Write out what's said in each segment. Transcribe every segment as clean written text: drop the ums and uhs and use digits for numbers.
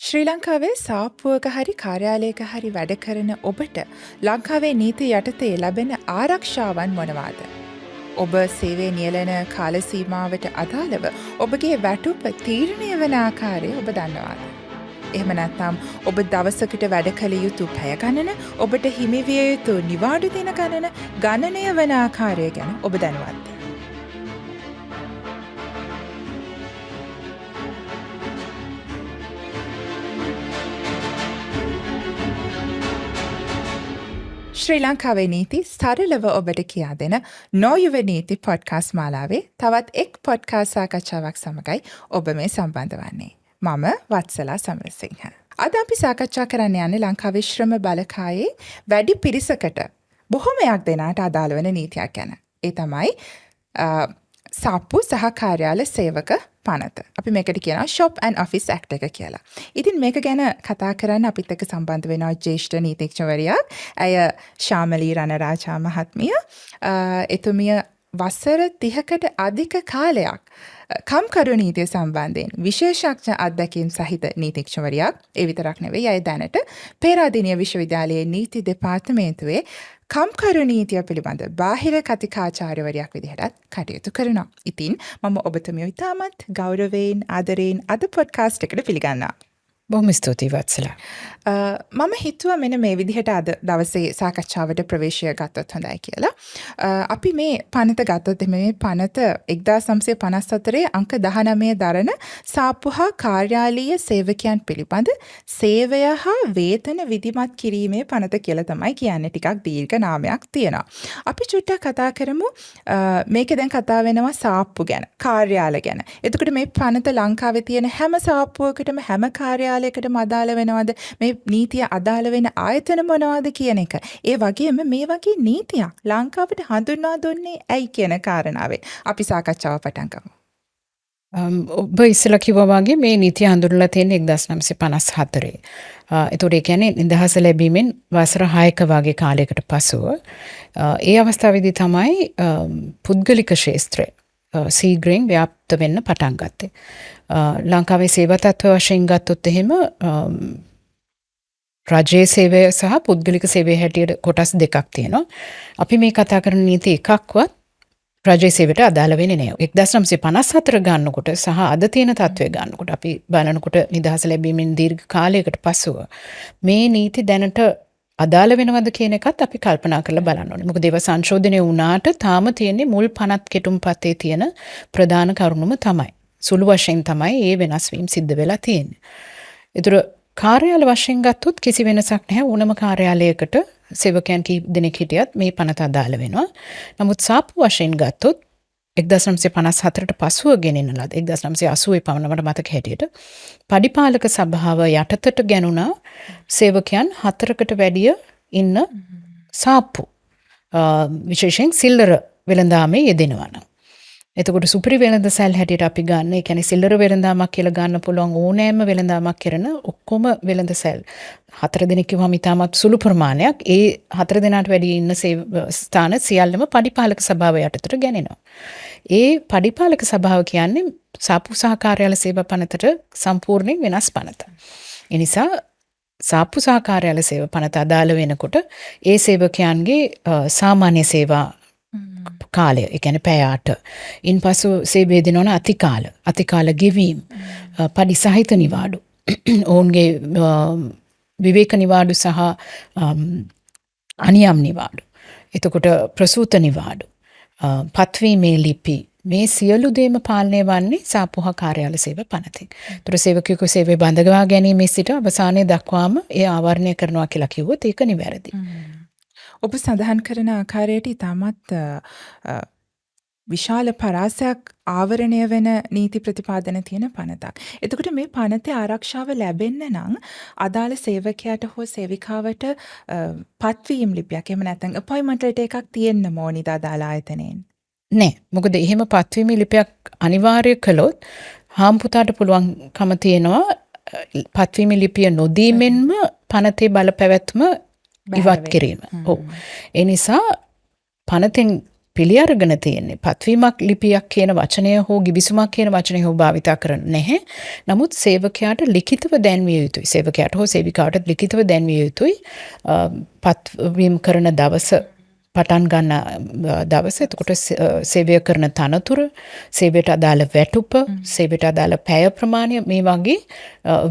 ශ්‍රී ලංකාවේ සාප්පුවක හරි කාර්යාලයක හරි වැඩ කරන ඔබට ලංකාවේ නීති යටතේ ලැබෙන ආරක්ෂාවන් මොනවාද? ඔබ සේවය නියැලෙන කාල සීමාවට අදාළව ඔබගේ වැටුප තීරණය වන ආකාරය ඔබ දන්නවාද? එහෙම නැත්නම් ඔබ දවසකට වැඩ කළ යුතු පැය ගණන, ඔබට හිමි විය යුතු නිවාඩු දින ගණන ගණනය වන ආකාරය ගැන ඔබ දැනුවත්ද? ශ්‍රී ලංකාවේ නීති සරලව ඔබට කියා දෙන නොයුව නීති පොඩ්කාස්ට් මාලාවේ තවත් එක් පොඩ්කාස්ට් සාකච්ඡාවක් සමගයි ඔබ මේ සම්බන්ධ වන්නේ. මම වත්සලා සමරසිංහ. අද අපි සාකච්ඡා කරන්න යන්නේ ලංකාවේ ශ්‍රම බලකායේ වැඩි පිරිසකට බොහොමයක් දෙනාට අදාළ වෙන නීතියක් ගැන. ඒ තමයි සාප්පු සහ කාර්යාල සේවක පනත. අපි මේකට කියනවා Shop and Office Act එක කියලා. ඉතින් මේක ගැන කතා කරන්න අපිත් එක්ක සම්බන්ධ වෙනවා ජ්‍යෙෂ්ඨ නීතිඥවරියක්. ඇය ශාමලී රණරාජා මහත්මිය. එතුමිය වසර 30කට අධික කාලයක් කම්කරු නීතිය සම්බන්ධයෙන් විශේෂඥ අත්දැකීම් සහිත නීතිඥවරියක්. ඒ විතරක් නෙවෙයි, අය දැනට පේරාදෙණිය විශ්වවිද්‍යාලයේ නීති දෙපාර්තමේන්තුවේ කම්කරු නීතිය පිළිබඳ බාහිර කතිකාචාර්යවරයක් විදිහටත් කටයුතු කරනවා. ඉතින් මම ඔබතුමිය ඉතාමත් ගෞරවයෙන් ආදරයෙන් අද පොඩ්කාස්ට් එකට පිළිගන්නවා. බොහොම ස්තුතියි වත්සලා. මම හිතුවා මෙන්න මේ විදිහට අද දවසේ සාකච්ඡාවට ප්‍රවේශය ගත්තොත් හොඳයි කියලා. අපි මේ පනත ගත්තොත් මේ පනත 1954 අංක 19 දරන සාප්පු හා කාර්යාලීය සේවකයන් පිළිබඳ සේවය හා වේතන විධිමත් කිරීමේ පනත කියලා තමයි කියන්නේ. ටිකක් දීර්ඝ නාමයක් තියෙනවා. අපි චුට්ටක් කතා කරමු. මේක දැන් කතා වෙනවා සාප්පු ගැන, කාර්යාල ගැන. එතකොට මේ පනත ලංකාවේ තියෙන හැම සාප්පුවකටම හැම කාර්යාලයකටම අදාළ වෙනවද? මේ නීතිය අදාළ වෙන ආයතන මොනවද කියන එක. ඒ වගේම මේ වගේ නීතියක් ලංකාවට හඳුන්වා දුන්නේ ඇයි කියන කාරණාවෙන් අපි සාකච්ඡාව පටන් ගමු. ඔබ ඉස්සෙල්ලා කිව්වා වගේ මේ නීතිය හඳුන්වලා තියෙන්නේ 1954. ඒතකොට ඒ කියන්නේ නිදහස ලැබීමෙන් වසර 6ක වගේ කාලයකට පසුව ඒ අවස්ථාවේදී තමයි පුද්ගලික ක්ෂේත්‍රය සීග්‍රයෙන් ව්‍යාප්ත වෙන්න පටන් ගත්තේ. ලංකාවේ සේවා තත්ත්ව වශයෙන් ගත්තොත් එහෙම රජයේ සේවය සහ පුද්ගලික සේවය හැටියට කොටස් දෙකක් තියෙනවා. අපි මේ කතා කරන නීති එකක්වත් රජයේ සේවයට අදාළ වෙන්නේ නැහැ. 1954 ගන්නකොට සහ අද තියෙන තත්ත්වය ගන්නකොට අපි බලනකොට නිදහස ලැබීමෙන් දීර්ඝ කාලයකට පසුව මේ නීති දැනට අදාළ වෙනවද කියන එකත් අපි කල්පනා කරලා බලන්න ඕනේ. මොකද ඒවා සංශෝධනය වුණාට තාම තියෙන්නේ මුල් පනත් කෙටුම්පතේ තියෙන ප්‍රධාන කරුණුම තමයි. සුළු වශයෙන් තමයි ඒ වෙනස් වීම සිද්ධ වෙලා තියෙන්නේ. ඒතර කාර්යාල වශයෙන් ගත්තොත් කිසි වෙනසක් නැහැ. ඕනම කාර්යාලයකට සේවකයන් කී දෙනෙක් හිටියත් මේ පනත අදාළ වෙනවා. නමුත් සාප්පු වශයෙන් ගත්තොත් 1954ට පසුව ගෙනෙන ලද 1980 පමණ මට මතක හැටියට පඩිපාලක සභාව යටතට ගැනුණා සේවකයන් 4කට වැඩිය ඉන්න සාප්පු විශේෂයෙන් සිල්ලර වෙළඳාමේ යෙදෙනවා නම්. එතකොට සුපිරි වෙළඳ සැල් හැටියට අපි ගන්න, ඒ කියන්නේ සිල්ලර වෙළඳාමක් කියලා ගන්න පුළුවන් ඕනෑම වෙළඳාමක් කරන ඔක්කොම වෙළඳ සැල් 4 දෙනෙක් කිව්වම ඉතාමත් සුළු ප්‍රමාණයක්. ඒ 4 දෙනාට වැඩි ඉන්න ස්ථාන සියල්ලම පඩිපාලක සභාව යටතට ගැනෙනවා. ඒ පඩිපාලක සභාව කියන්නේ සාප්පු සහ කාර්යාල සේවා පනතට සම්පූර්ණයෙන් වෙනස් පනත. ඒ නිසා සාප්පු සහ කාර්යාල සේවා පනත අදාළ වෙනකොට ඒ සේවකයන්ගේ සාමාන්‍ය සේවා කාලය, ඒ කියන්නේ පැය 8. ඉන්පසු සේවය දෙනවන අතිකාල ගෙවීම, පඩි සහිත නිවාඩු, ඔවුන්ගේ විවේක නිවාඩු සහ අනියම් නිවාඩු. එතකොට ප්‍රසූත නිවාඩු, පත්වීමේ ලිපි, මේ සියලු දේම පාලනය වන්නේ සාප්පු හා කාර්යාල සේවා පනතින්. ඒතර සේවකයෙකු සේවය බඳවා ගැනීමේ සිට අවසානයේ දක්වාම ඒ ආවරණය කරනවා කියලා කිව්වොත් ඒක නිවැරදි. ඔබ සඳහන් කරන ආකාරයට ඉතාමත් විශාල පරාසයක් ආවරණය වෙන නීති ප්‍රතිපාදන තියෙන පනතක්. එතකොට මේ පනතේ ආරක්ෂාව ලැබෙන්න නම් අදාළ සේවකයාට හෝ සේවිකාවට පත්වීම් ලිපියක් එහෙම නැත්නම් අපොයින්ට්මන්ට් ලෙටර් එකක් තියෙන්න ඕනිද අදාළ ආයතනයෙන්? නෑ. මොකද එහෙම පත්වීම ලිපියක් අනිවාර්ය කළොත් හාම්පුතාට පුළුවන්කම තියෙනවා පත්වීම ලිපිය නොදීමෙන්ම පනතේ බලපැවැත්ම ඉවත් කිරීම. ඔව්. ඒ නිසා පනතෙන් පිළි අරගෙන තියෙන්නේ. පත්වීමක් ලිපියක් කියන වචනය හෝ ගිවිසුමක් කියන වචනය හෝ භාවිතා කරන්නේ නැහැ. නමුත් සේවකයාට ලිඛිතව දැන්විය යුතුයි. සේවකයාට හෝ සේවිකාවට ලිඛිතව දැන්විය යුතුයි. පත්වීම කරන දවස පටන් ගන්න දවස, එතකොට සේවය කරන තනතුර, සේවයට අදාළ වැටුප, සේවයට අදාළ පැය ප්‍රමාණය, මේ වගේ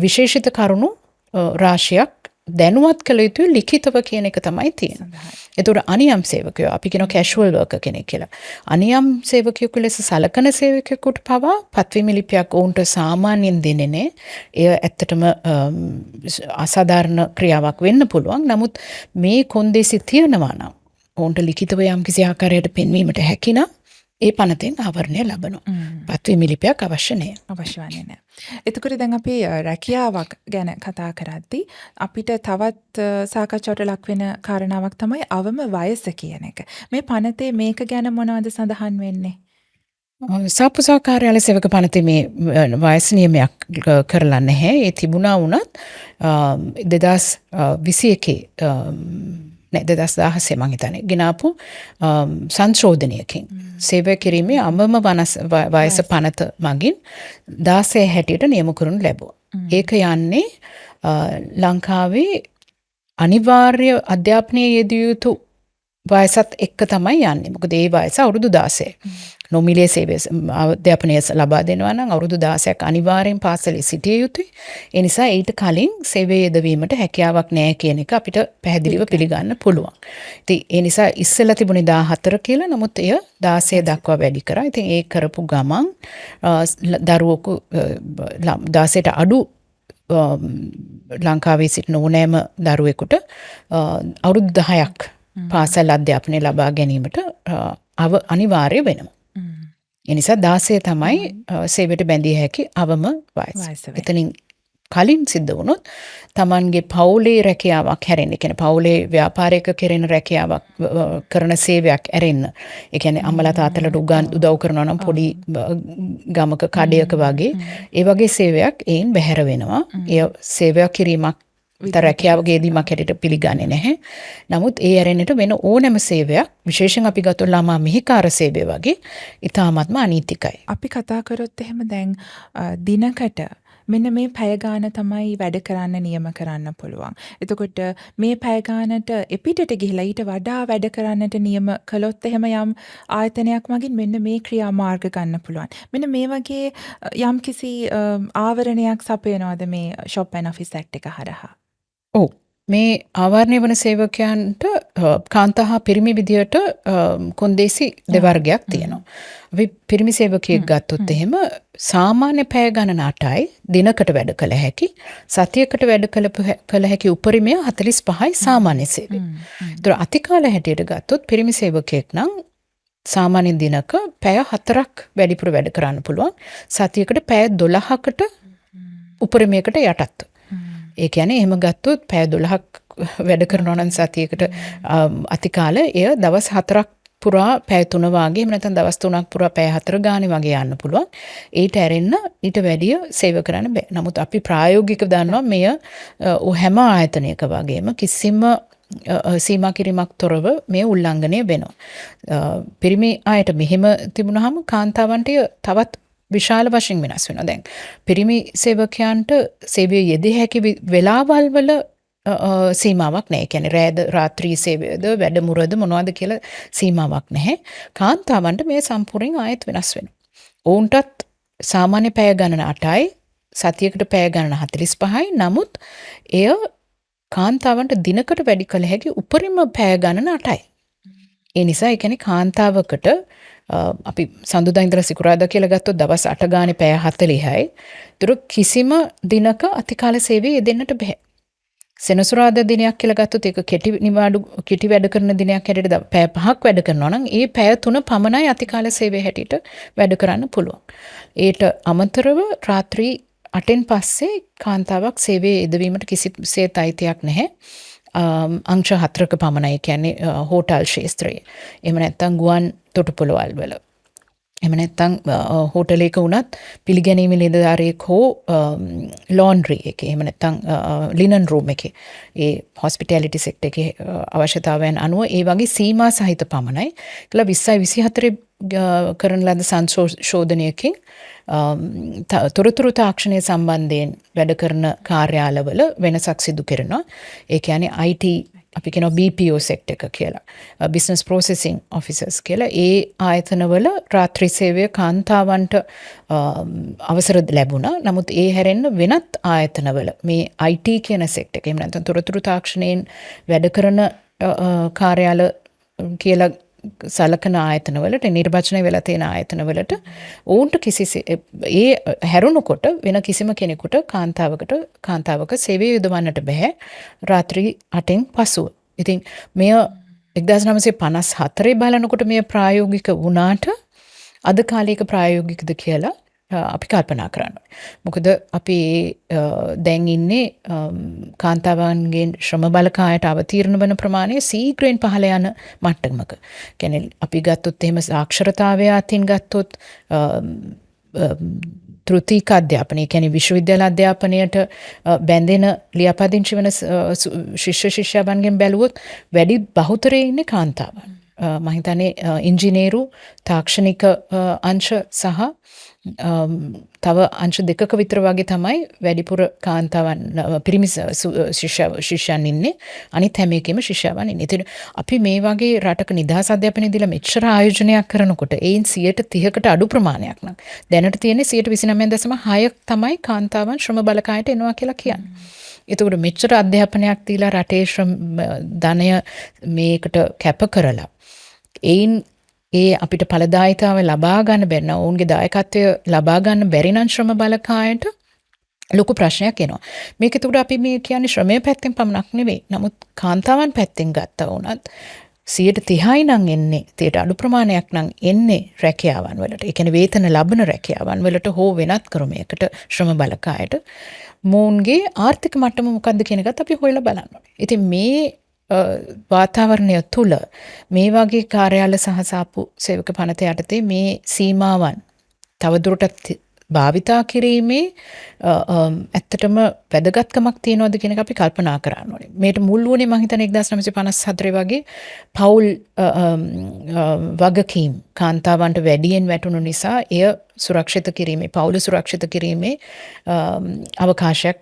විශේෂිත කරුණු රාශියක් දැනුවත් කළ යුතුයි ලිඛිතව කියන එක තමයි තියෙන්නේ. එතකොට අනියම් සේවකයෝ අපි කියන කැෂුවල් වර්කර් කෙනෙක් කියලා. අනියම් සේවකයෙකු ලෙස සලකන සේවකයෙකුට පවා පත්වීම ලිපියක් ඔවුන්ට සාමාන්‍යයෙන් දෙන්නේ නැහැ. එය ඇත්තටම අසාධාරණ ක්‍රියාවක් වෙන්න පුළුවන්. නමුත් මේ කොන්දේසි තියනවා නම් ඔවුන්ට ලිඛිතව යම්කිසි ආකාරයකට පෙන්වීමට හැකි නම් ඒ පනතෙන් ආවරණය ලබනවා. පත්වීම ලිපියක් අවශ්‍ය නැහැ. අවශ්‍ය වන්නේ නැහැ. එතකොට දැන් අපි රැකියාවක් ගැන කතා කරද්දී අපිට තවත් සාකච්ඡාවට ලක් වෙන කාරණාවක් තමයි අවම වයස කියන එක. මේ පනතේ මේක ගැන මොනවද සඳහන් වෙන්නේ? සාප්පුසා කාර්යාලය සේවක පනතේ මේ වයස නියමයක් කරලා නැහැ. ඒ තිබුණා වුණත් 2021 2016 මං හිතන්නේ ගෙනාපු සංශෝධනයකින් සේවය කිරීමේ අමම වයස පනත මගින් 16 හැටියට නියම කරනු ලැබුවා. ඒක යන්නේ ලංකාවේ අනිවාර්ය අධ්‍යාපනයේ යෙදිය යුතු වයසත් එක්ක තමයි යන්නේ. මොකද ඒ වයස අවුරුදු 16. නොමිලේ සේවය අධ්‍යාපනය ලබා දෙනවා නම් අවුරුදු 16ක් අනිවාර්යෙන් පාසලේ සිටිය යුතුයි. ඒ නිසා ඊට කලින් සේවයේ යෙදවීමට හැකියාවක් නැහැ කියන එක අපිට පැහැදිලිව පිළිගන්න පුළුවන්. ඉතින් ඒ නිසා ඉස්සෙල්ලා තිබුණේ 14 කියලා. නමුත් එය 16 දක්වා වැඩි කරා. ඉතින් ඒ කරපු ගමන් දරුවෙකු 16ට අඩු ලංකාවේ සිටින ඕනෑම දරුවෙකුට අවුරුදු 10ක් පාසල් අධ්‍යාපනය ලබා ගැනීමට අනිවාර්ය වෙනවා. එනිසා 16 තමයි සේවයට බැඳිය හැකි අවම වයස. එතනින් කලින් සිද්ධ වුණොත් Tamanගේ පවුලේ රැකියාවක් හැරෙන්න, ඒ කියන්නේ පවුලේ ව්‍යාපාරයක කෙරෙන රැකියාවක් කරන සේවයක් ඇරෙන්න. ඒ කියන්නේ අම්මලා තාත්තලාට උදව් කරනවා නම් පොඩි ගමක කඩයක වගේ ඒ වගේ සේවයක් ඒන් බැහැර වෙනවා. ඒ සේවයක් කිරීමක් රැකියාවකදීමක් හැටියට පිළිගන්නේ නැහැ. නමුත් ඒ ඇරෙන්නට වෙන ඕනෑම සේවයක්, විශේෂයෙන් අපි ගත්තොත් ළමා මෙහෙකාර සේවය වගේ ඉතාමත්ම අනීතිකයි. අපි කතා කරොත් එහෙම දැන් දිනකට මෙන්න මේ පැය ගාන තමයි වැඩ කරන්න නියම කරන්න පුළුවන්. එතකොට මේ පැය ගානට එපිටට ගිහිලා ඊට වඩා වැඩ කරන්නට නියම කළොත් එහෙම යම් ආයතනයක් මගින් මෙන්න මේ ක්‍රියාමාර්ග ගන්න පුළුවන්. මෙන්න මේ වගේ යම්කිසි ආවරණයක් සපයනවාද මේ Shop and Office Act එක හරහා? ඔව්. මේ ආවරණය වන සේවකයන්ට කාන්තා හා පිරිමි විදියට කොන්දේසි දෙවර්ගයක් තියෙනවා. අපි පිරිමි සේවකයෙක් ගත්තොත් එහෙම සාමාන්‍ය පැය ගණන 8යි දිනකට වැඩ කළ හැකි. සතියකට වැඩ කළ හැකි උපරිමය 45යි සාමාන්‍ය සේවය. ඒතර අතිකාල හැටියට ගත්තොත් පිරිමි සේවකයෙක් නම් සාමාන්‍ය දිනක පැය 4ක් වැඩිපුර වැඩ කරන්න පුළුවන්. සතියකට පැය 12කට උපරිමයකට යටත්. ඒ කියන්නේ එහෙම ගත්තොත් පැය 12ක් වැඩ කරනවා නම් සතියකට අතිකාල එය දවස් 4ක් පුරා පැය 3 වාගේ, එහෙම නැත්නම් දවස් 3ක් පුරා පැය 4 ගානේ වගේ යන්න පුළුවන්. ඊට ඇරෙන්න ඊට වැඩිය සේව කරන්න බෑ. නමුත් අපි ප්‍රායෝගිකව දන්නවා මෙය හැම ආයතනයක වගේම කිසිම සීමා කිරීමක් තොරව මේ උල්ලංඝනය වෙනවා. පිරිමි අයට මෙහෙම තිබුණාම කාන්තාවන්ට තවත් විශාල වශයෙන් වෙනස් වෙනවා. දැන් පිරිමි සේවකයන්ට සේවයේ යෙදිය හැකි වෙලාවල් වල සීමාවක් නැහැ. ඒ කියන්නේ රාත්‍රී සේවයද වැඩමුළුවද මොනවද කියලා සීමාවක් නැහැ. කාන්තාවන්ට මේ සම්පූර්ණයෙන් ආයෙත් වෙනස් වෙනවා. ඔවුන්ටත් සාමාන්‍ය පැය ගණන 8යි, සතියකට පැය ගණන 45යි. නමුත් එය කාන්තාවන්ට දිනකට වැඩි කළ හැකි උපරිම පැය ගණන 8යි. ඒ නිසා ඒ කියන්නේ කාන්තාවකට අපි සඳුදා ඉඳලා සිකුරාදා කියලා ගත්තොත් දවස් 8 ගානේ පැය 40යි. ඒතර කිසිම දිනක අතිකාල සේවයේ යෙදෙන්නට බෑ. සෙනසුරාදා දිනයක් කියලා ගත්තොත් ඒක කෙටි වැඩ කරන දිනයක් හැටියට පැය 5ක් වැඩ කරනවා නම් ඒ පැය 3 පමණයි අතිකාල සේවයේ හැටියට වැඩ කරන්න පුළුවන්. ඒට අමතරව රාත්‍රී 8න් පස්සේ කාන්තාවක් සේවයේ යෙදවීමට කිසිසේත් අයිතියක් නැහැ. අංශ 4ක පමණයි, කියන්නේ හෝටල් ශාස්ත්‍රයේ. එහෙම නැත්නම් ගුවන් තොටුපළවල් වල. එහෙම නැත්නම් හෝටලයක වුණත් පිළිගැනීමේ නිලධාරියෙක් හෝ ලොන්ඩ්‍රි එකේ එහෙම නැත්නම් ලිනන් රූම් එකේ ඒ හොස්පිටැලිටි සෙක්ටර් එකේ අවශ්‍යතාවයන් අනුව ඒ වගේ සීමා සහිත පමණයි කියලා 2024 කරන ලද සංශෝධනයකින් තොරතුරු තාක්ෂණය සම්බන්ධයෙන් වැඩ කරන කාර්යාලවල වෙනසක් සිදු කරනවා. ඒ කියන්නේ IT අපි කියනවා BPO සෙක්ටර් එක කියලා. බිස්නස් ප්‍රොසෙසිං ඔෆිසර්ස් කියලා. ඒ ආයතනවල රාත්‍රී සේවය කාන්තාවන්ට අවසර ලැබුණා. නමුත් ඒ හැරෙන්න වෙනත් ආයතනවල මේ IT කියන සෙක්ටර් එක එහෙම නැත්නම් තොරතුරු තාක්ෂණයෙන් වැඩ කරන කාර්යාල කියලා සලකන ආයතනවලට නිර්වචනය වෙලා තියෙන ආයතනවලට ඔවුන්ට ඒ හැරුණකොට වෙන කිසිම කෙනෙකුට කාන්තාවක සේවය යොදවන්නට බෑ රාත්‍රී 8න් පසුව. ඉතින් මෙය 1954 බලනකොට මෙය ප්‍රායෝගික වුණාට අද කාලයක ප්‍රායෝගිකද කියලා අපි කල්පනා කරනවා. මොකද අපි දැන් ඉන්නේ කාන්තාවන්ගේ ශ්‍රම බලකායට අවතීර්ණ වන ප්‍රමාණය සීඝ්‍රයෙන් පහළ යන මට්ටමක. කියන්නේ අපි ගත්තොත් එහෙම සාක්ෂරතාවය අතින් ගත්තොත් තෘතීක අධ්‍යාපනය කියන්නේ විශ්වවිද්‍යාල අධ්‍යාපනයට බැඳෙන ලියාපදිංචි වෙන ශිෂ්‍ය ශිෂ්‍යාවන්ගෙන් බැලුවොත් වැඩි බහුතරයේ ඉන්නේ කාන්තාවන්. මම හිතන්නේ ඉංජිනේරු තාක්ෂණික අංශ සහ තව අංශ දෙකක විතර වගේ තමයි වැඩිපුර කාන්තාවන් පිරිමි ශිෂ්‍යයන් ඉන්නේ. අනිත් හැම එකෙම ශිෂ්‍යාවන් ඉන්නේ. ඉතින් අපි මේ වගේ රටක නිදහස් අධ්‍යාපනය දීලා මෙච්චර ආයෝජනයක් කරනකොට ඒයින් 30%කට අඩු ප්‍රමාණයක් නම් දැනට තියෙන්නේ 29.6ක් තමයි කාන්තාවන් ශ්‍රම බලකායට එනවා කියලා කියන්නේ. එතකොට මෙච්චර අධ්‍යාපනයක් දීලා රටේ ධනය මේකට කැප කරලා ඒයින් ඒ අපිට ඵලදායීතාව ලබා ගන්න බැරි නම් ඔවුන්ගේ දායකත්වය ලබා ගන්න බැරි නම් ශ්‍රම බලකායට ලොකු ප්‍රශ්නයක් එනවා. මේක එතකොට අපි මේ කියන්නේ ශ්‍රමයේ පැත්තෙන් පමණක් නෙවෙයි. නමුත් කාන්තාවන් පැත්තෙන් ගත්තා වුණත් 30%යි නම් එන්නේ 30ට අඩු ප්‍රමාණයක් නම් එන්නේ රැකියාවන් වලට. ඒ කියන්නේ වේතන ලබන රැකියාවන් වලට හෝ වෙනත් ක්‍රමයකට ශ්‍රම බලකායට මොවුන්ගේ ආර්ථික මට්ටම මොකක්ද කියන එකත් අපි හොයලා බලන්න ඕනේ. ඉතින් මේ වාතාවරණය තුළ මේ වගේ කාර්යාල සහ සාප්පු සේවක පනත යටතේ මේ සීමාවන් තවදුරටත් භාවිතා කිරීමේ ඇත්තටම වැදගත්කමක් තියෙනවද කියන එක අපි කල්පනා කරන්න ඕනේ. මේට මුල් වුණේ මම හිතන්නේ 1954 වගේ පෞල් වගකීම් කාන්තාවන්ට වැඩියෙන් වැටුණු නිසා එය සුරක්ෂිත කිරීමේ පෞල සුරක්ෂිත කිරීමේ අවකාශයක්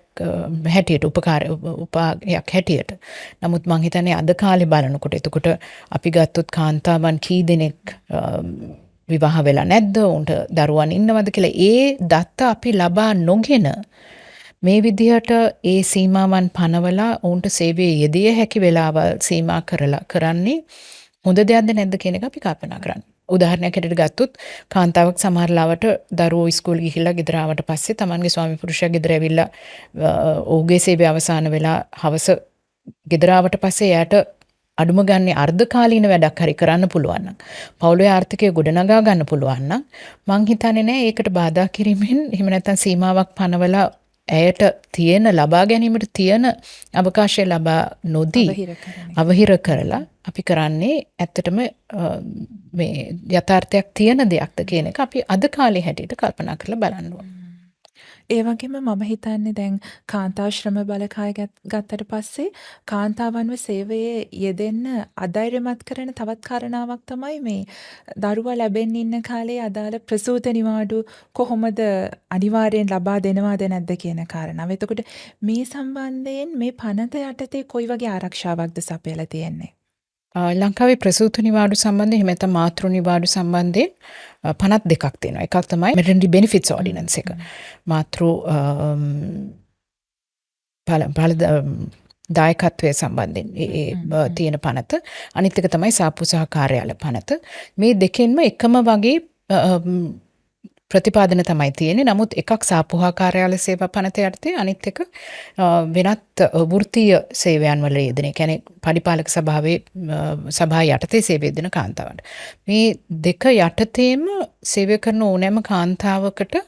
හැටියට උපායක් හැටියට. නමුත් මම හිතන්නේ අද කාලේ බලනකොට එතකොට අපි ගත්තොත් කාන්තාවන් කී දෙනෙක් විවාහ වෙලා නැද්ද උන්ට දරුවන් ඉන්නවද කියලා ඒ දත්ත අපි ලබා නොගෙන මේ විදිහට ඒ සීමාවන් පනවලා උන්ට සේවයේ යෙදිය හැකි වෙලාවල් සීමා කරන්නේ හොඳ දෙයක්ද නැද්ද කියන එක අපි කල්පනා කරන්න. උදාහරණයක් හැටියට ගත්තොත් කාන්තාවක් සමහර ලාවට දරුවෝ ඉස්කෝලේ ගිහිල්ලා ගෙදර ආවට පස්සේ තමන්ගේ ස්වාමි පුරුෂයා ගෙදර ඇවිල්ලා ඔහුගේ සේවය අවසන් වෙලා හවස ගෙදර ආවට පස්සේ එයාට අඩුම ගන්නේ අර්ධකාලීන වැඩක් හරි කරන්න පුළුවන් නම් පවුලේ ආර්ථිකය ගොඩනගා ගන්න පුළුවන් නම් මං හිතන්නේ නෑ ඒකට බාධා කිරීමෙන් එහෙම නැත්නම් සීමාවක් පනවලා ඇයට තියෙන ලබා ගැනීමට තියෙන අවකාශය ලබා නොදී අවහිර කරලා අපි කරන්නේ ඇත්තටම මේ යථාර්ථයක් තියෙන දෙයක්ද කියන එක අපි අද කාලේ හැටියට කල්පනා කරලා බලන්න ඕනේ. ඒ වගේම මම හිතන්නේ දැන් කාන්තා ශ්‍රම බලකාය ගත්තට පස්සේ කාන්තාවන්ව සේවයේ යෙදෙන්න අධෛර්යමත් කරන තවත් කාරණාවක් තමයි මේ දරුවා ලැබෙන්න ඉන්න කාලේ අදාළ ප්‍රසූත නිවාඩු කොහොමද අනිවාර්යෙන් ලබා දෙනවද නැද්ද කියන කාරණාව. එතකොට මේ සම්බන්ධයෙන් මේ පනත යටතේ කොයි වගේ ආරක්ෂාවක්ද සපයලා තියෙන්නේ? ලංකාවේ ප්‍රසූත නිවාඩු සම්බන්ධයෙන් එහෙම නැත්නම් මාතෘ නිවාඩු සම්බන්ධයෙන් පනත් දෙකක් තියෙනවා. එකක් තමයි maternity benefits ordinance එක. මාතෘ දායකත්වය සම්බන්ධයෙන් ඒ තියෙන පනත. අනිත් එක තමයි සාප්පු සහ කාර්යාල පනත. මේ දෙකෙන්ම එකම වගේ ප්‍රතිපාදන තමයි තියෙන්නේ. නමුත් එකක් සාප්පු හා කාර්යාල සේවා පනත යටතේ අනිත් එක වෙනත් වෘත්තීය සේවයන් වල යෙදෙන. ඒ කියන්නේ පරිපාලක සභාවේ සභාව යටතේ සේවය දෙන කාන්තාවන්ට. මේ දෙක යටතේම සේවය කරන ඕනෑම කාන්තාවකට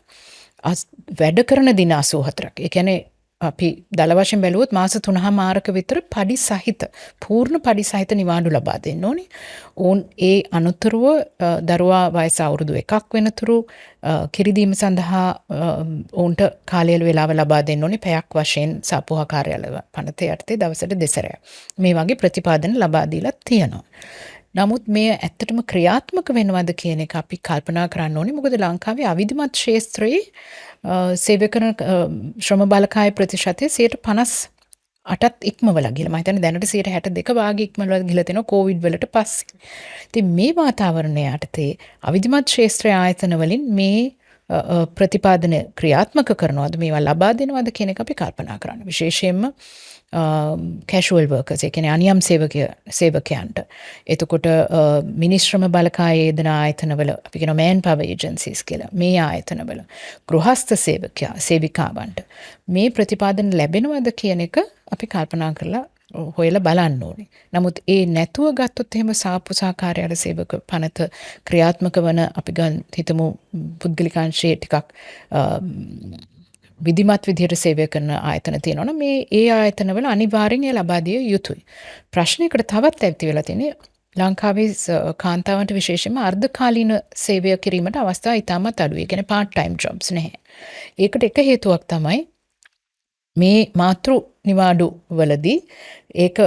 වැඩ කරන දින 84ක්. ඒ කියන්නේ අපි දල වශයෙන් බැලුවොත් මාස 3මාරක විතර පඩි සහිත පූර්ණ පඩි සහිත නිවාඩු ලබා දෙන්න ඕනේ. ඔවුන් ඒ අනුතරව දරුවා වයස අවුරුදු 1ක් වෙනතුරු කිරිදීම සඳහා ඔවුන්ට කාලය වේලාව ලබා දෙන්න ඕනේ පැයක් වශයෙන් සපුහ කාර්යාලය පනත යටතේ දවසට දෙසරයක්. මේ වගේ ප්‍රතිපාදන ලබා දීලා තියෙනවා. නමුත් මේ ඇත්තටම ක්‍රියාත්මක වෙනවද කියන එක අපි කල්පනා කරන්න ඕනේ. මොකද ලංකාවේ අවිධිමත් ක්ෂේත්‍රයේ සේවය කරන ශ්‍රම බලකාය ප්‍රතිශතය 58ත් ඉක්මවලා ගිහලා මම හිතන්නේ දැනට 62 වාගේ ඉක්මවලා ගිහලා තියෙනවා කොවිඩ් වලට පස්සේ. ඉතින් මේ වාතාවරණය යටතේ අවිධිමත් ක්ෂේත්‍රයේ ආයතන වලින් මේ ප්‍රතිපාදන ක්‍රියාත්මක කරනවද මේවා ලබා දෙනවද කියන එක අපි කල්පනා කරන්න. විශේෂයෙන්ම casual workers ඒ කියන්නේ අනියම් සේවකයන්ට. එතකොට මිනිශ්‍රම බලකායේ යෙදෙන ආයතනවල අපි කියනවා man power agencies කියලා. මේ ආයතනවල ගෘහස්ත සේවිකාවන්ට මේ ප්‍රතිපාදන ලැබෙනවද කියන එක අපි කල්පනා කරලා හොයලා බලන්න ඕනේ. නමුත් ඒ නැතුව ගත්තොත් එහෙම සාපුසා කාර්යාල සේවක පනත ක්‍රියාත්මක වන අපි හිතමු පුද්ගලිකාංශයේ ටිකක් විධිමත් විදිහට සේවය කරන ආයතන තියෙනවා මේ ඒ ආයතනවල අනිවාර්යෙන් ලබා දිය යුතුයි. ප්‍රශ්නයකට තවත් ඇති වෙලා තියෙන්නේ ලංකාවේ කාන්තාවන්ට විශේෂයෙන්ම අර්ධකාලීන සේවය කිරීමට අවස්ථා ඉතාමත් අඩුයි. ඒ කියන්නේ part time jobs නැහැ. ඒකට එක හේතුවක් තමයි මේ මාතෘ නිවාඩු වලදී ඒක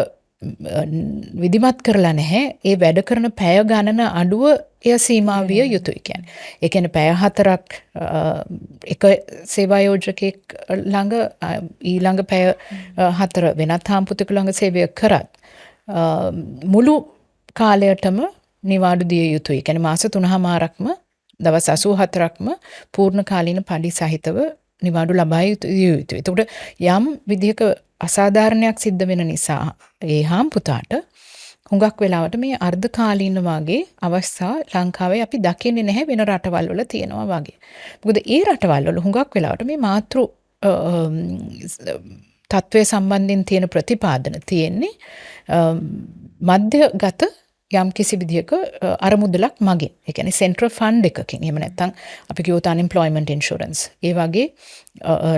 විධිමත් කරලා නැහැ. ඒ වැඩ කරන පැය ගණන අඩුව එය සීමා විය යුතුයි කියන්නේ. ඒ කියන්නේ පැය 4ක් එක සේවා යෝජකෙක් ළඟ ඊළඟ පැය 4 වෙනත් හාම්පුතෙකු ළඟ සේවය කරත් මුළු කාලයටම නිවාඩු දිය යුතුයි. ඒ කියන්නේ මාස 3මාරක්ම දවස් 84ක්ම පූර්ණ කාලීන පඩි සහිතව නිවාඩු ලබා යුතුයි. එතකොට යම් විදිහක අසාධාරණයක් සිද්ධ වෙන නිසා ඒ හාම්පුතාට හුඟක් වෙලාවට මේ අර්ධකාලීන වගේ අවස්ථා ලංකාවේ අපි දකින්නේ නැහැ වෙන රටවල් වල තියෙනවා වගේ. මොකද ඒ රටවල් වල හුඟක් වෙලාවට මේ මාතෘ තත්ත්වය සම්බන්ධයෙන් තියෙන ප්‍රතිපාදන තියෙන්නේ මධ්‍යගත යම් කිසි විදිහක අරමුදලක් මගින්. ඒ කියන්නේ සෙන්ට්‍රල් ෆන්ඩ් එකකින්. එහෙම නැත්නම් අපි කියවොත් unemployment insurance. ඒ වගේ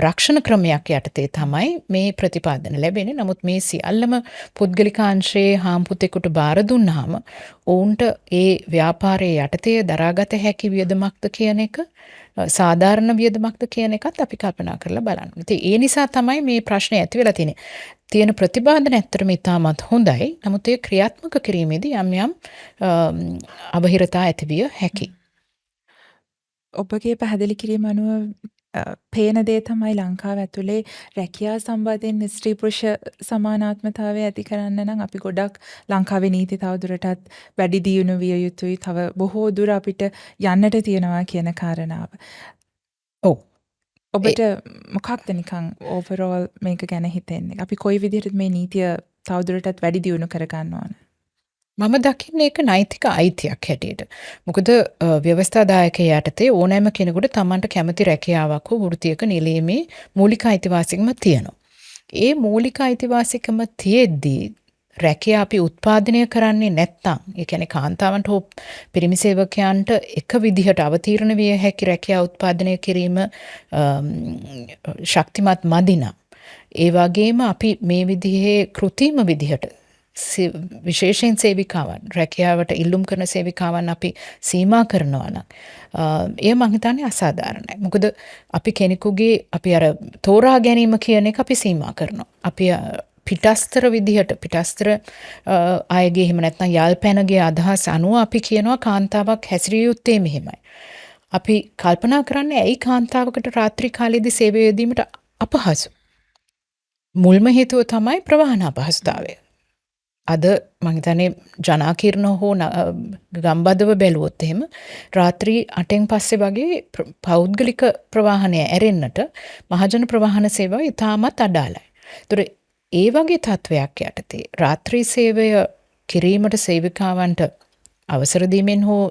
රක්ෂණ ක්‍රමයක් යටතේ තමයි මේ ප්‍රතිපාදන ලැබෙන්නේ. නමුත් මේ සියල්ලම පුද්ගලිකාංශයේ හාම්පුතෙකුට බාර දුන්නාම ඔවුන්ට ඒ ව්‍යාපාරයේ යටතේ දරාගත හැකි වියදමක්ද කියන එක සාධාරණ වියදමක්ද කියන එකත් අපි කල්පනා කරලා බලන්න. ඉතින් ඒ නිසා තමයි මේ ප්‍රශ්නේ ඇති වෙලා තියෙන්නේ. තියෙන ප්‍රතිපාදන ඇත්තටම ඉතාමත් හොඳයි. නමුත් ඒ ක්‍රියාත්මක කිරීමේදී යම් යම් අවහිරතා ඇතිවිය හැකියි. ඔබගේ පැහැදිලි කිරීම අනුව පේන දේ තමයි ලංකාව ඇතුලේ රැකියා සම්බන්ධයෙන් ස්ත්‍රී පුරුෂ සමානාත්මතාවය ඇති කරන්න නම් අපි ගොඩක් ලංකාවේ නීති තවදුරටත් වැඩි දියුණු විය යුතුයි. තව බොහෝ දුර අපිට යන්නට තියෙනවා කියන කාරණාව. ඔව්. ඔබට මොකක්ද නිකන් ඕවරෝල් මේක ගැන හිතෙන්නේ? අපි කොයි විදිහටද මේ නීතිය තවදුරටත් වැඩි දියුණු කරගන්න ඕන? මම දකින්නේ ඒක නෛතික අයිතියක් හැටියට. මොකද ව්‍යවස්ථාදායකයා යටතේ ඕනෑම කෙනෙකුට Tamanට කැමති රැකියාවක් හෝ වෘත්තියක නිලීමේ මූලික අයිතිවාසිකම තියෙනවා. ඒ මූලික අයිතිවාසිකම තියෙද්දී රැකියා අපි උත්පාදනය කරන්නේ නැත්නම්, ඒ කියන්නේ කාන්තාවන්ට හෝ පිරිමි සේවකයන්ට එක විදිහට අවතීර්ණ විය හැකි රැකියා උත්පාදනය කිරීම ශක්තිමත් මදි නම්, ඒ වගේම අපි මේ විදිහේ කෘත්‍රිම විදිහට විශේෂයෙන් සේවිකාවන් රැකියාවට ඉල්ලුම් කරන සේවිකාවන් අපි සීමා කරනවා නම් එය මම හිතන්නේ අසාධාරණයි. මොකද අපි කෙනෙකුගේ අපි අර තෝරා ගැනීම කියන එක අපි සීමා කරනවා. අපි පිටස්තර විදිහට පිටස්තර අයගේ එහෙම නැත්නම් යාල්පැනගේ අදහස් අනුව අපි කියනවා කාන්තාවක් හැසිරිය යුත්තේ මෙහෙමයි. අපි කල්පනා කරන්නේ ඇයි කාන්තාවකට රාත්‍රී කාලයේදී සේවය යෙදීමට අපහසු? මුල්ම හේතුව තමයි ප්‍රවාහන අපහසුතාවය. අද මම හිතන්නේ ජනාකීර්ණ හෝ ගම්බදව බැලුවොත් එහෙම රාත්‍රී 8න් පස්සේ වගේ පෞද්ගලික ප්‍රවාහනය ඇරෙන්නට මහජන ප්‍රවාහන සේවාව ඉතාමත් අඩාලයි. ඒතර ඒ වගේ තත්වයක් යටතේ රාත්‍රී සේවය කිරීමට සේවිකාවන්ට අවසර දීමෙන් හෝ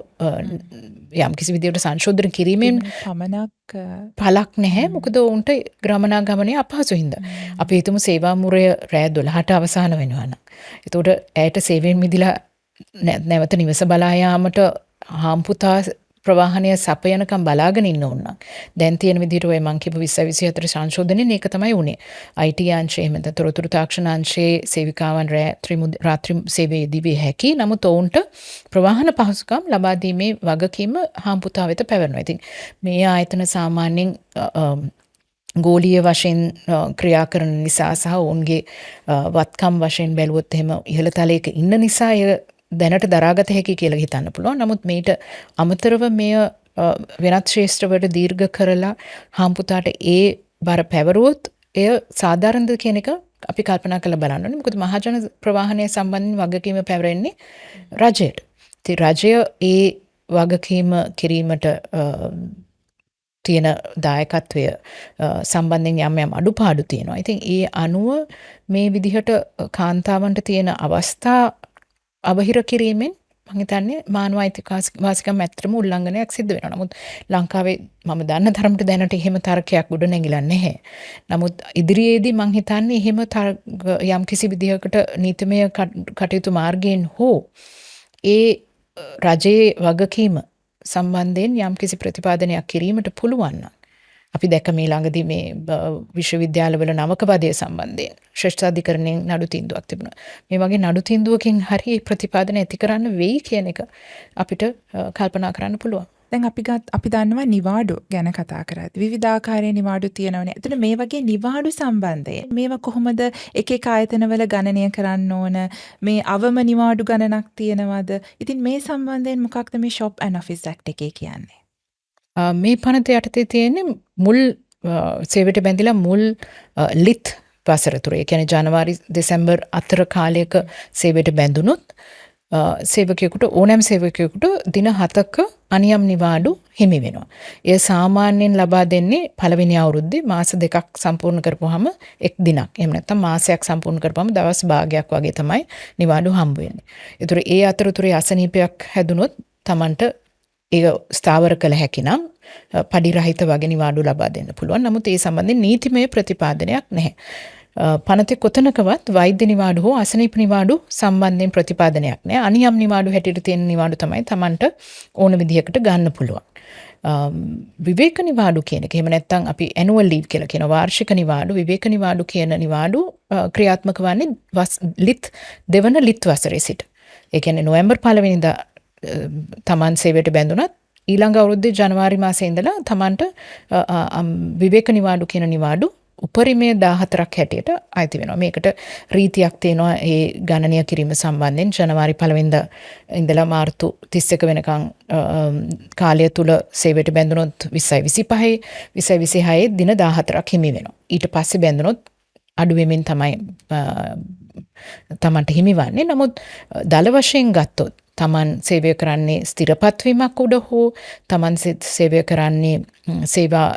යම් කිසි විදිහකට සංශෝධන කිරීමෙන් පමණක් පළක් නැහැ. මොකද උන්ට ගමනාගමනයේ අපහසු හින්දා. අපි හිතමු සේවා මුරය රෑ 12ට අවසන් වෙනවා නම්. එතකොට ඇයට සේවයෙන් මිදලා නැවත නිවස බලා යාමට හාම්පුතා ප්‍රවාහනය සපයනකම් බලාගෙන ඉන්න ඕන. දැන් තියෙන විදිහට ඔය මං කියපු 2024 සංශෝධනයේ මේක තමයි උනේ. IT අංශයේ එහෙම නැත්නම් තොරතුරු තාක්ෂණ අංශයේ සේවිකාවන් රාත්‍රී සේවයේ දිවිය හැකි. නමුත් ඔවුන්ට ප්‍රවාහන පහසුකම් ලබා දීමේ වගකීම හාම්පුතා වෙත පැවරෙනවා. ඉතින් මේ ආයතන සාමාන්‍යයෙන් ගෝලීය වශයෙන් ක්‍රියා කරන නිසා සහ ඔවුන්ගේ වත්කම් වශයෙන් බැලුවොත් එහෙම ඉහළ තලයක ඉන්න නිසා දැනට දරාගත හැකි කියලා හිතන්න පුළුවන්. නමුත් මේට අමතරව මෙය වෙනත් ශ්‍රේෂ්ඨවට දීර්ඝ කරලා හාම්පුතාට ඒ බර පැවරුවොත් එය සාධාරණද කියන එක අපි කල්පනා කරලා බලන්න ඕනේ. මොකද මහජන ප්‍රවාහනය සම්බන්ධයෙන් වගකීම පැවරෙන්නේ රජයට. ඉතින් රජය ඒ වගකීම කිරීමට තියෙන දායකත්වය සම්බන්ධයෙන් යම් අඩුපාඩු තියෙනවා. ඉතින් ඒ අනුව මේ විදිහට කාන්තාවන්ට තියෙන අවස්ථා අවහිර කිරීමෙන් මම හිතන්නේ මානව අයිතිවාසිකම් ඇත්තටම උල්ලංඝනයක් සිද්ධ වෙනවා. නමුත් ලංකාවේ මම දන්න තරමට දැනට එහෙම තර්කයක් ගොඩ නැගිලා නැහැ. නමුත් ඉදිරියේදී මම හිතන්නේ එහෙම යම් කිසි විදිහකට නීතිමය කටයුතු මාර්ගයෙන් හෝ ඒ රජයේ වගකීම සම්බන්ධයෙන් යම් කිසි ප්‍රතිපාදනයක් කිරීමට පුළුවන් නම් අපි දැක්ක මේ ළඟදී මේ විශ්වවිද්‍යාලවල නවක පදය සම්බන්ධයෙන් ශ්‍රේෂ්ඨාධිකරණයෙන් නඩු තීන්දුවක් තිබුණා. මේ වගේ නඩු තීන්දුවකින් හරි ප්‍රතිපාදන ඇති කරන්න වෙයි කියන එක අපිට කල්පනා කරන්න පුළුවන්. දැන් අපි දන්නවා නිවාඩු ගැන කතා කරද්දී විවිධාකාරයේ නිවාඩු තියෙනවනේ. එතන මේ වගේ නිවාඩු සම්බන්ධයෙන් මේවා කොහොමද එක ආයතනවල ගණනය කරන්න ඕන? මේ අවම නිවාඩු ගණනක් තියෙනවද? ඉතින් මේ සම්බන්ධයෙන් මොකක්ද මේ Shop and Office Act එකේ කියන්නේ? මේ පනත යටතේ තියෙන්නේ මුල් සේවයට බැඳිලා මුල් ලිත් වසර තුර. ඒ කියන්නේ ජනවාරි දෙසැම්බර් අතර කාලයක සේවයට බැඳුනොත් සේවකයෙකුට ඕනෑම සේවකයෙකුට දින 7ක අනියම් නිවාඩු හිමි වෙනවා. එය සාමාන්‍යයෙන් ලබා දෙන්නේ පළවෙනි අවුරුද්දේ මාස 2ක් සම්පූර්ණ කරපුවාම එක් දිනක්. එහෙම නැත්නම් මාසයක් සම්පූර්ණ කරපුවාම දවස් භාගයක් වගේ තමයි නිවාඩු හම්බ වෙන්නේ. ඒතර ඒ අතරතුරේ අසනීපයක් හැදුනොත් Tamanට ඒක ස්ථාවර කළ හැකි නම් පඩි රහිත වගේ නිවාඩු ලබා දෙන්න පුළුවන්. නමුත් ඒ සම්බන්ධයෙන් නීතිමය ප්‍රතිපාදනයක් නැහැ. පනතේ කොතනකවත් වෛද්‍ය නිවාඩු හෝ අසනීප නිවාඩු සම්බන්ධයෙන් ප්‍රතිපාදනයක් නැහැ. අනියම් නිවාඩු හැටියට තියෙන නිවාඩු තමයි Tamanට ඕන විදිහකට ගන්න පුළුවන්. විවේක නිවාඩු කියන එක එහෙම නැත්නම් අපි annual leave කියලා කියන වාර්ෂික නිවාඩු විවේක නිවාඩු කියන නිවාඩු ක්‍රියාත්මක වන්නේ ලිත් දෙවන ලිත් වසරේ සිට. ඒ කියන්නේ නොවැම්බර් 1 වෙනිදා තමන් සේවයට බැඳුනත් ඊළඟ අවුරුද්දේ ජනවාරි මාසයේ ඉඳලා තමන්ට විවේක නිවාඩු කියන නිවාඩු උපරිමය 14ක් හැටියට අයිති වෙනවා. මේකට රීතියක් තියෙනවා ඒ ගණනය කිරීම සම්බන්ධයෙන්. ජනවාරි 1 වෙනිදා ඉඳලා මාර්තු 31 වෙනකන් කාලය තුල සේවයට බැඳුනොත් 20යි 26යි දින 14ක් හිමි වෙනවා. ඊට පස්සේ බැඳුනොත් අඩු වෙමින් තමයි තමන්ට හිමිවන්නේ. නමුත් දල වශයෙන් ගත්තොත් තමන් සේවය කරන්නේ ස්ථිරපත් වීමක් උඩ හෝ තමන් සේවය කරන්නේ සේවා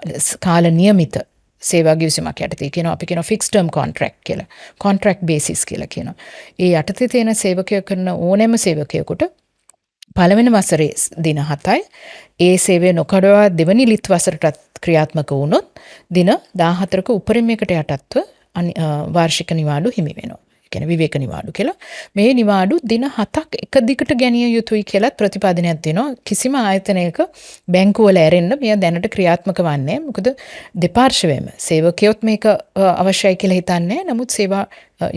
කාල නියමිත සේවා ගිවිසුමක් යටතේ කියනවා. අපි කියනවා ෆික්ස් ටර්ම් කොන්ට්‍රැක්ට් කියලා. කොන්ට්‍රැක්ට් බේසිස් කියලා කියනවා. ඒ යටතේ තියෙන සේවකය කරන ඕනෑම සේවකයෙකුට පළවෙනි වසරේ දින 7යි ඒ සේවය නොකඩවා දෙවනි ලිත් වසරටත් ක්‍රියාත්මක වුණොත් දින 14ක උපරිමයකට යටත්ව වාර්ෂික නිවාඩු හිමි වෙනවා. කියන්නේ විවේක නිවාඩු කියලා. මේ නිවාඩු දින 7ක් එක දිගට ගැනිය යුතුයි කියලා ප්‍රතිපාදනයක් දෙනවා. කිසිම ආයතනයක බැංකුවල ඇරෙන්න මෙය දැනට ක්‍රියාත්මක වන්නේ. මොකද දෙපාර්ශ්වයෙන්ම සේවකයොත් මේක අවශ්‍යයි කියලා හිතන්නේ. නමුත් සේවා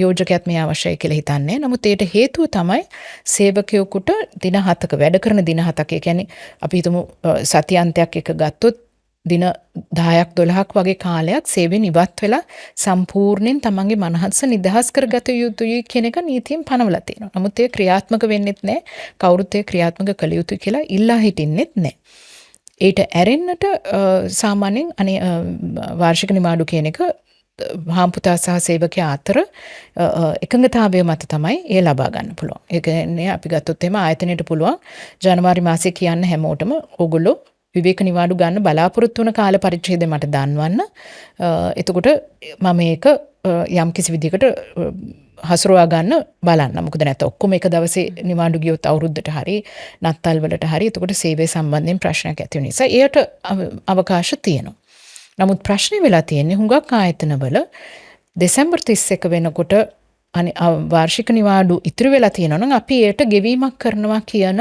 යෝජකයාත් මේ අවශ්‍යයි කියලා හිතන්නේ. නමුත් ඒට හේතුව තමයි සේවකයෙකුට දින 7ක වැඩ කරන දින 7ක. ඒ කියන්නේ අපි හිතමු සතියන්තයක් එක ගත්තොත් දින 10ක් 12ක් වගේ කාලයක් සේවයෙන් ඉවත් වෙලා සම්පූර්ණයෙන් තමන්ගේ මනස නිදහස් කරගත යුතුයි කියන එක නීතියෙන් පනවලා තියෙනවා. නමුත් ඒක ක්‍රියාත්මක වෙන්නෙත් නැහැ. කවුරුත් ඒක ක්‍රියාත්මක කළ යුතුයි කියලා ඉල්ලා හිටින්නෙත් නැහැ. ඊට ඇරෙන්නට සාමාන්‍යයෙන් වාර්ෂික නිවාඩු කියන එක හාම්පුතා සහ සේවකයා අතර එකඟතාවය මත තමයි ඒ ලබා ගන්න පුළුවන්. ඒ කියන්නේ අපි ගත්තොත් එහෙම ආයතනයට පුළුවන් ජනවාරි මාසේ කියන්න හැමෝටම ඕගොල්ලෝ විවේක නිවාඩු ගන්න බලාපොරොත්තු වන කාල පරිච්ඡේදය මට දන්වන්න. එතකොට මම මේක යම් කිසි විදිහකට හසුරවා ගන්න බලන්න. මොකද නැත්නම් ඔක්කොම එක දවසේ නිවාඩු ගියොත් අවුරුද්දට හරි නත්තල් වලට හරි එතකොට සේවය සම්බන්ධයෙන් ප්‍රශ්නයක් ඇති වෙන නිසා එයට අවකාශ තියෙනවා. නමුත් ප්‍රශ්නේ වෙලා තියෙන්නේ හුඟක් ආයතනවල දෙසැම්බර් 31 වෙනකොට වාර්ෂික නිවාඩු ඉතිරි වෙලා තියෙනවා නම් අපි ඒට ගෙවීමක් කරනවා කියන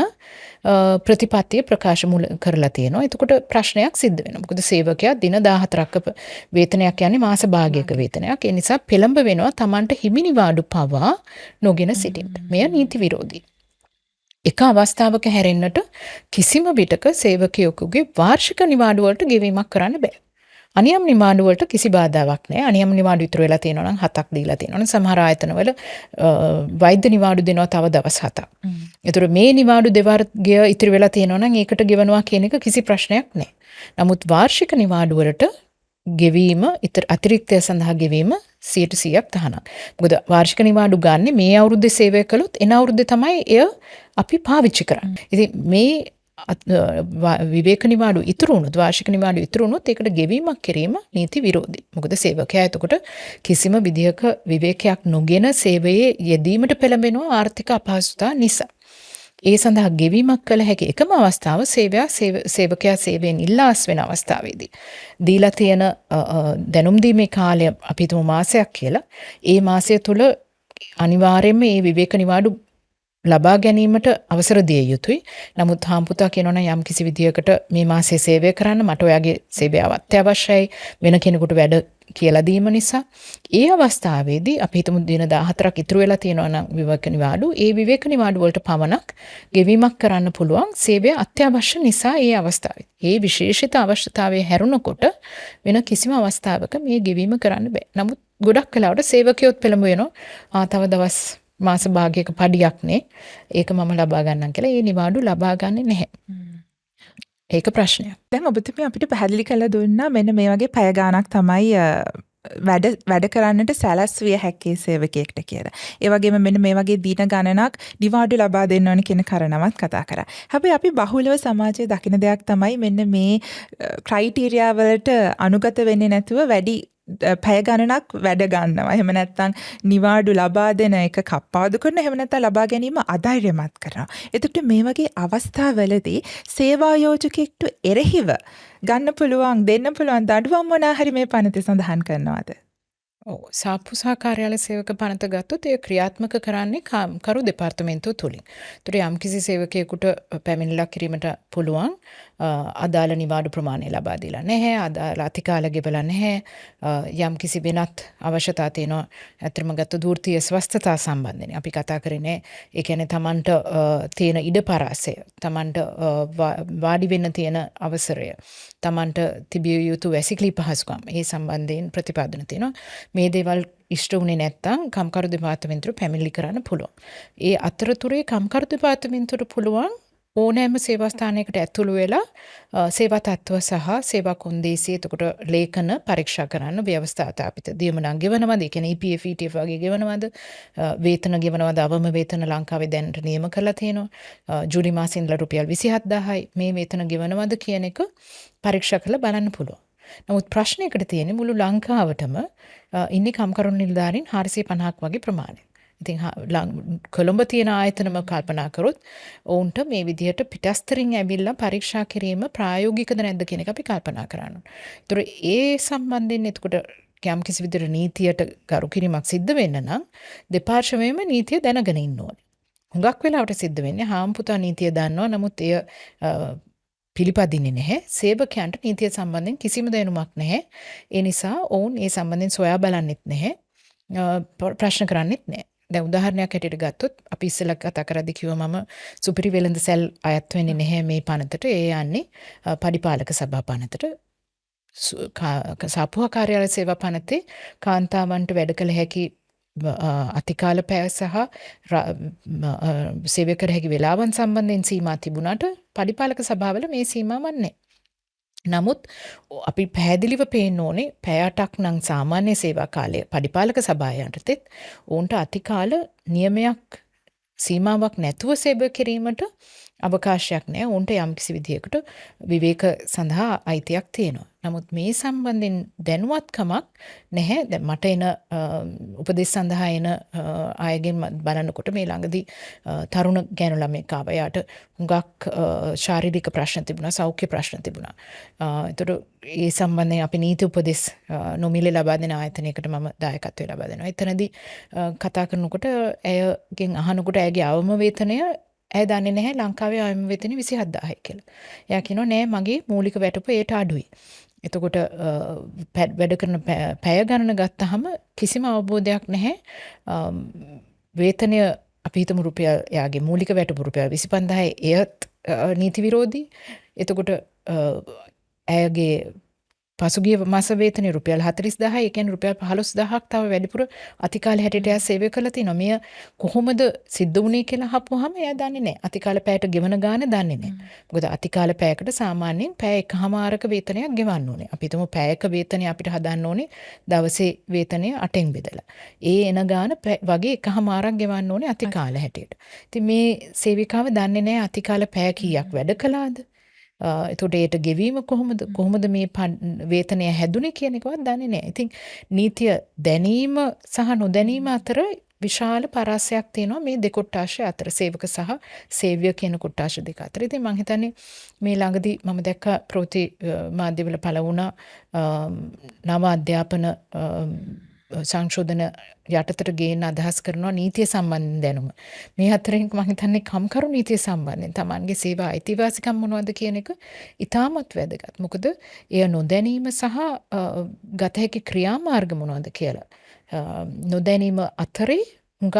ප්‍රතිපත්තිය ප්‍රකාශ කරලා තියෙනවා. එතකොට ප්‍රශ්නයක් සිද්ධ වෙනවා. මොකද සේවකයා දින 14ක වේතනයක් යන්නේ මාස භාගයක වේතනයක්. ඒ නිසා පෙළඹ වෙනවා Tamanට හිමි නිවාඩු පවා නොගෙන සිටින්න. මෙය නීති විරෝධී. එක අවස්ථාවක හැරෙන්නට කිසිම විටක සේවකයෙකුගේ වාර්ෂික නිවාඩු වලට ගෙවීමක් කරන්න බෑ. අනියම් නිවාඩු වලට කිසි බාධාවක් නැහැ. අනියම් නිවාඩු ඉතුරු වෙලා තියෙනවා නම් 7ක් දීලා තියෙනවා නම් සමහර ආයතනවල වෛද්‍ය නිවාඩු දෙනවා තව දවස් 7ක්. ඒතර මේ නිවාඩු දෙවර්ගය ඉතුරු වෙලා තියෙනවා නම් ඒකට ගෙවනවා කියන එක කිසි ප්‍රශ්නයක් නැහැ. නමුත් වාර්ෂික නිවාඩු වලට ගෙවීම අතිරික්තය සඳහා ගෙවීම 100%ක් තහනම්. මොකද වාර්ෂික නිවාඩු ගන්න මේ අවුරුද්දේ සේවය කළොත් එන අවුරුද්දේ තමයි එය අපි පාවිච්චි කරන්නේ. ඉතින් මේ විවේක නිවාඩු ඉතුරු වුණොත් වාර්ෂික නිවාඩු ඉතුරු වුණොත් ඒකට ගෙවීමක් කිරීම නීති විරෝධී. මොකද සේවකයා එතකොට කිසිම විදියක විවේකයක් නොගෙන සේවයේ යෙදීමට පෙළඹෙනවා ආර්ථික අපහසුතා නිසා. ඒ සඳහා ගෙවීමක් කළ හැකි එකම අවස්ථාව සේවකයා සේවයෙන් ඉල්ලාස් වෙන අවස්ථාවේදී. දීලා තියෙන දැනුම් දීමේ කාලය අපි හිතමු මාසයක් කියලා. ඒ මාසය තුල අනිවාර්යයෙන්ම මේ විවේක නිවාඩු ලබා ගැනීමට අවසර දිය යුතුයි. නමුත් හාම්පුතා කියනවනම් යම් කිසි විදියකට මේ මාසයේ සේවය කරන්න මට ඔයාගේ සේවය අත්‍යවශ්‍යයි වෙන කෙනෙකුට වැඩ කියලා දීම නිසා ඒ අවස්ථාවේදී අපි හිතමු දින 14ක් ඉතුරු වෙලා තියෙනවා නම් විවේක නිවාඩු ඒ විවේක නිවාඩු වලට පමණක් ගෙවීමක් කරන්න පුළුවන් සේවය අත්‍යවශ්‍ය නිසා ඒ අවස්ථාවේ. ඒ විශේෂිත අවශ්‍යතාවයේ හැරුණකොට වෙන කිසිම අවස්ථාවක මේ ගෙවීම කරන්න බෑ. නමුත් ගොඩක් වෙලාවට සේවකයොත් පෙළඹ වෙනවා තව දවස් මාස භාගයක පඩියක් නේ ඒක මම ලබා ගන්නම් කියලා ඒ නිවාඩු ලබා ගන්නේ නැහැ. ඒක ප්‍රශ්නයක්. දැන් ඔබතුමිය අපිට පැහැදිලි කරලා දුන්නා මෙන්න මේ වගේ පැය ගාණක් තමයි වැඩ කරන්නට සැලැස්විය හැකි සේවකයෙක්ට කියලා. ඒ වගේම මෙන්න මේ වගේ දින ගණනක් නිවාඩු ලබා දෙන්න ඕන කියන කාරණාවත් කතා කරා. හැබැයි අපි බහුලව සමාජයේ දකින දෙයක් තමයි මෙන්න මේ ක්‍රයිටීරියා වලට අනුගත වෙන්නේ නැතුව වැඩි පැය ගණනක් වැඩ ගන්නවා. එහෙම නැත්නම් නිවාඩු ලබා දෙන එක කප්පාදු කරන එහෙම නැත්නම් ලබා ගැනීම අධෛර්යමත් කරනවා. එතකොට මේ වගේ අවස්ථාවලදී සේවා යෝජකෙක්ට එරෙහිව ගන්න පුළුවන් දෙන්න පුළුවන් දඩුවම් මොනවා හරි මේ පනතේ සඳහන් කරනවාද? ඔව් සාප්පු සහ කාර්යාල සේවක පනත ගත්තොත් ඒ ක්‍රියාත්මක කරන්නේ කරු දෙපාර්තමේන්තුව තුලින්. ඒතර යම්කිසි සේවකයෙකුට පැමිණිල්ලක් කිරීමට පුළුවන් අදාළ නිවාඩු ප්‍රමාණය ලබා දීලා නැහැ, අදාළ අතිකාල ගෙවලා නැහැ, යම්කිසි වෙනත් අවශ්‍යතා තියෙනවා. ඇත්තටම ගත්ත ධූර්තීය ස්වස්ථතා සම්බන්ධයෙන් අපි කතා කරන්නේ ඒ කියන්නේ Tamanට තියෙන ඉඩපරාසය, Tamanට වාඩි වෙන්න තියෙන අවසරය, Tamanට තිබිය යුතු වැසිකිලි පහසුකම් ඒ සම්බන්ධයෙන් ප්‍රතිපාදන තියෙනවා. මේ දේවල් ඉෂ්ට වුණේ නැත්නම් කම්කරු දෙපාර්තමේන්තුවට පැමිණිලි කරන්න පුළුවන්. ඒ අතරතුරේ කම්කරු දෙපාර්තමේන්තුවට පුළුවන් ඕනෑම සේවා ස්ථානයකට ඇතුළු වෙලා සේවා තත්ත්ව සහ සේවා කොන්දේසි එතකොට ලේඛන පරීක්ෂා කරන්න ව්‍යවස්ථාපිත දියමනක් ගෙවනවද? ඒ කියන්නේ EPF ETF වගේ ගෙවනවද? වේතන ගෙවනවද? අවම වේතන ලංකාවේ දැනට නියම කරලා තියෙනවා. ජූලි මාසෙ ඉඳලා රුපියල් 27000යි මේ වේතන ගෙවනවද කියන එක පරීක්ෂා කරලා බලන්න පුළුවන්. නමුත් ප්‍රශ්නයකට තියෙන්නේ මුළු ලංකාවටම ඉන්නේ කම්කරු නිලධාරීන් 450ක් වගේ ප්‍රමාණයක්. ඉතින් කොළඹ තියෙන ආයතනම කල්පනා කරොත් ඔවුන්ට මේ විදිහට පිටස්තරින් ඇවිල්ලා පරීක්ෂා කිරීම ප්‍රායෝගිකද නැද්ද කියන එක අපි කල්පනා කරන්න ඕනේ. ඒතර ඒ සම්බන්ධයෙන් එතකොට යම් කිසි විදිහට නීතියට ගරු කිරීමක් සිද්ධ වෙන්න නම් දෙපාර්ශ්වයේම නීතිය දැනගෙන ඉන්න ඕනේ. හුඟක් වෙලාවට සිද්ධ වෙන්නේ හාම්පුතා නීතිය දන්නවා නමුත් එය පිළිපදින්නේ නැහැ. සේවකයන්ට නීතිය සම්බන්ධයෙන් කිසිම දැනුමක් නැහැ. ඒ නිසා ඔවුන් ඒ සම්බන්ධයෙන් සොයා බලන්නෙත් නැහැ. ප්‍රශ්න කරන්නෙත් නැහැ. දැන් උදාහරණයක් හැටියට ගත්තොත් අපි ඉස්සෙල්ලා කතා කරද්දී කිව්වා මම සුපිරි වෙළඳ සැල් අයත් වෙන්නේ නැහැ මේ පනතට. ඒ යන්නේ පරිපාලක සභා පනතට. සාපුහ කාර්යාලය සේවා පනතේ කාන්තාවන්ට වැඩ කළ හැකි අතිකාල පැය සහ සේවය කර හැකි වෙලාවන් සම්බන්ධයෙන් සීමා තිබුණාට පරිපාලක සභාවල මේ සීමාවක් නැහැ. නමුත් අපි පැහැදිලිව පේන්න ඕනේ පැය 8ක් නම් සාමාන්‍ය සේවා කාලය පරිපාලක සභාව යටතේ උන්ට අතිකාල නියමයක් සීමාවක් නැතුව සේවය කිරීමට අවකාශයක් නැහැ. උන්ට යම් කිසි විදියකට විවේක සඳහා අයිතියක් තියෙනවා. නමුත් මේ සම්බන්ධයෙන් දැනුවත්කමක් නැහැ. දැන් මට එන උපදෙස් සඳහා එන අයගෙන් බලනකොට මේ ළඟදී තරුණ ගෑනු ළමෙක් ආවා. එයාට හුඟක් ශාරීරික ප්‍රශ්න තිබුණා, සෞඛ්‍ය ප්‍රශ්න තිබුණා. ඒතර ඒ සම්බන්ධයෙන් අපි නීති උපදෙස් නොමිලේ ලබා දෙන ආයතනයකට මම දායකත්වය ලබා දෙනවා. එතනදී කතා කරනකොට ඇයගෙන් අහනකොට ඇයගේ අවම වේතනය ඇය දන්නේ නැහැ ලංකාවේ අවම වේතනය 27000යි කියලා. එයා කියනවා නෑ මගේ මූලික වැටුප ඒට අඩුයි. එතකොට වැඩ කරන පැය ගණන ගත්තහම කිසිම අවබෝධයක් නැහැ. වේතනය අපි හිතමු රුපියල් එයාගේ මූලික වැටුප රුපියල් 25000 එයත් නීති විරෝධී. එතකොට ඇයගේ පසුගිය මාස වේතනය රුපියල් 40000යි. ඒ කියන්නේ රුපියල් 15000ක් තව වැඩිපුර අතිකාල හැටියට එයා සේවය කළා තිනවා. මෙය කොහොමද සිද්ධ වුණේ කියලා අහපුවාම එයා දන්නේ නැහැ. අතිකාල පැයට ගෙවන ගාන දන්නේ නැහැ. මොකද අතිකාල පැයකට සාමාන්‍යයෙන් පැය එකහමාරක වේතනයක් ගෙවන්න ඕනේ. අපි හිතමු පැයක වේතනය අපිට හදන්න ඕනේ දවසේ වේතනය 8න් බෙදලා. ඒ එන ගාන වගේ එකහමාරක් ගෙවන්න ඕනේ අතිකාල හැටියට. ඉතින් මේ සේවිකාව දන්නේ නැහැ අතිකාල පැය කීයක් වැඩ කළාද? එතකොට ඒට ගෙවීම කොහොමද මේ වේතනය හැදුනේ කියන එකවත් දන්නේ නැහැ. ඉතින් නීතිය දැනීම සහ නොදැනීම අතර විශාල පරාසයක් තියෙනවා මේ දෙකොට්ටාශය අතර, සේවක සහ සේව්‍ය කියන කොට්ටාශ දෙක අතර. ඉතින් මම හිතන්නේ මේ ළඟදී මම දැක්ක ප්‍රවෘත්ති මාධ්‍යවල පළ වුණා නව අධ්‍යාපන සංශෝධන යටතට ගේන්න අදහස් කරනවා නීතිය සම්බන්ධ දැනුම. මේ අතරින් මම හිතන්නේ කම්කරු නීතිය සම්බන්ධයෙන් Tamanගේ සේවා අයිතිවාසිකම් මොනවද කියන එක ඉතාමත් වැදගත්. මොකද එය නොදැනීම සහ ගත හැකි ක්‍රියාමාර්ග මොනවද කියලා නොදැනීම අතරේ හුඟක්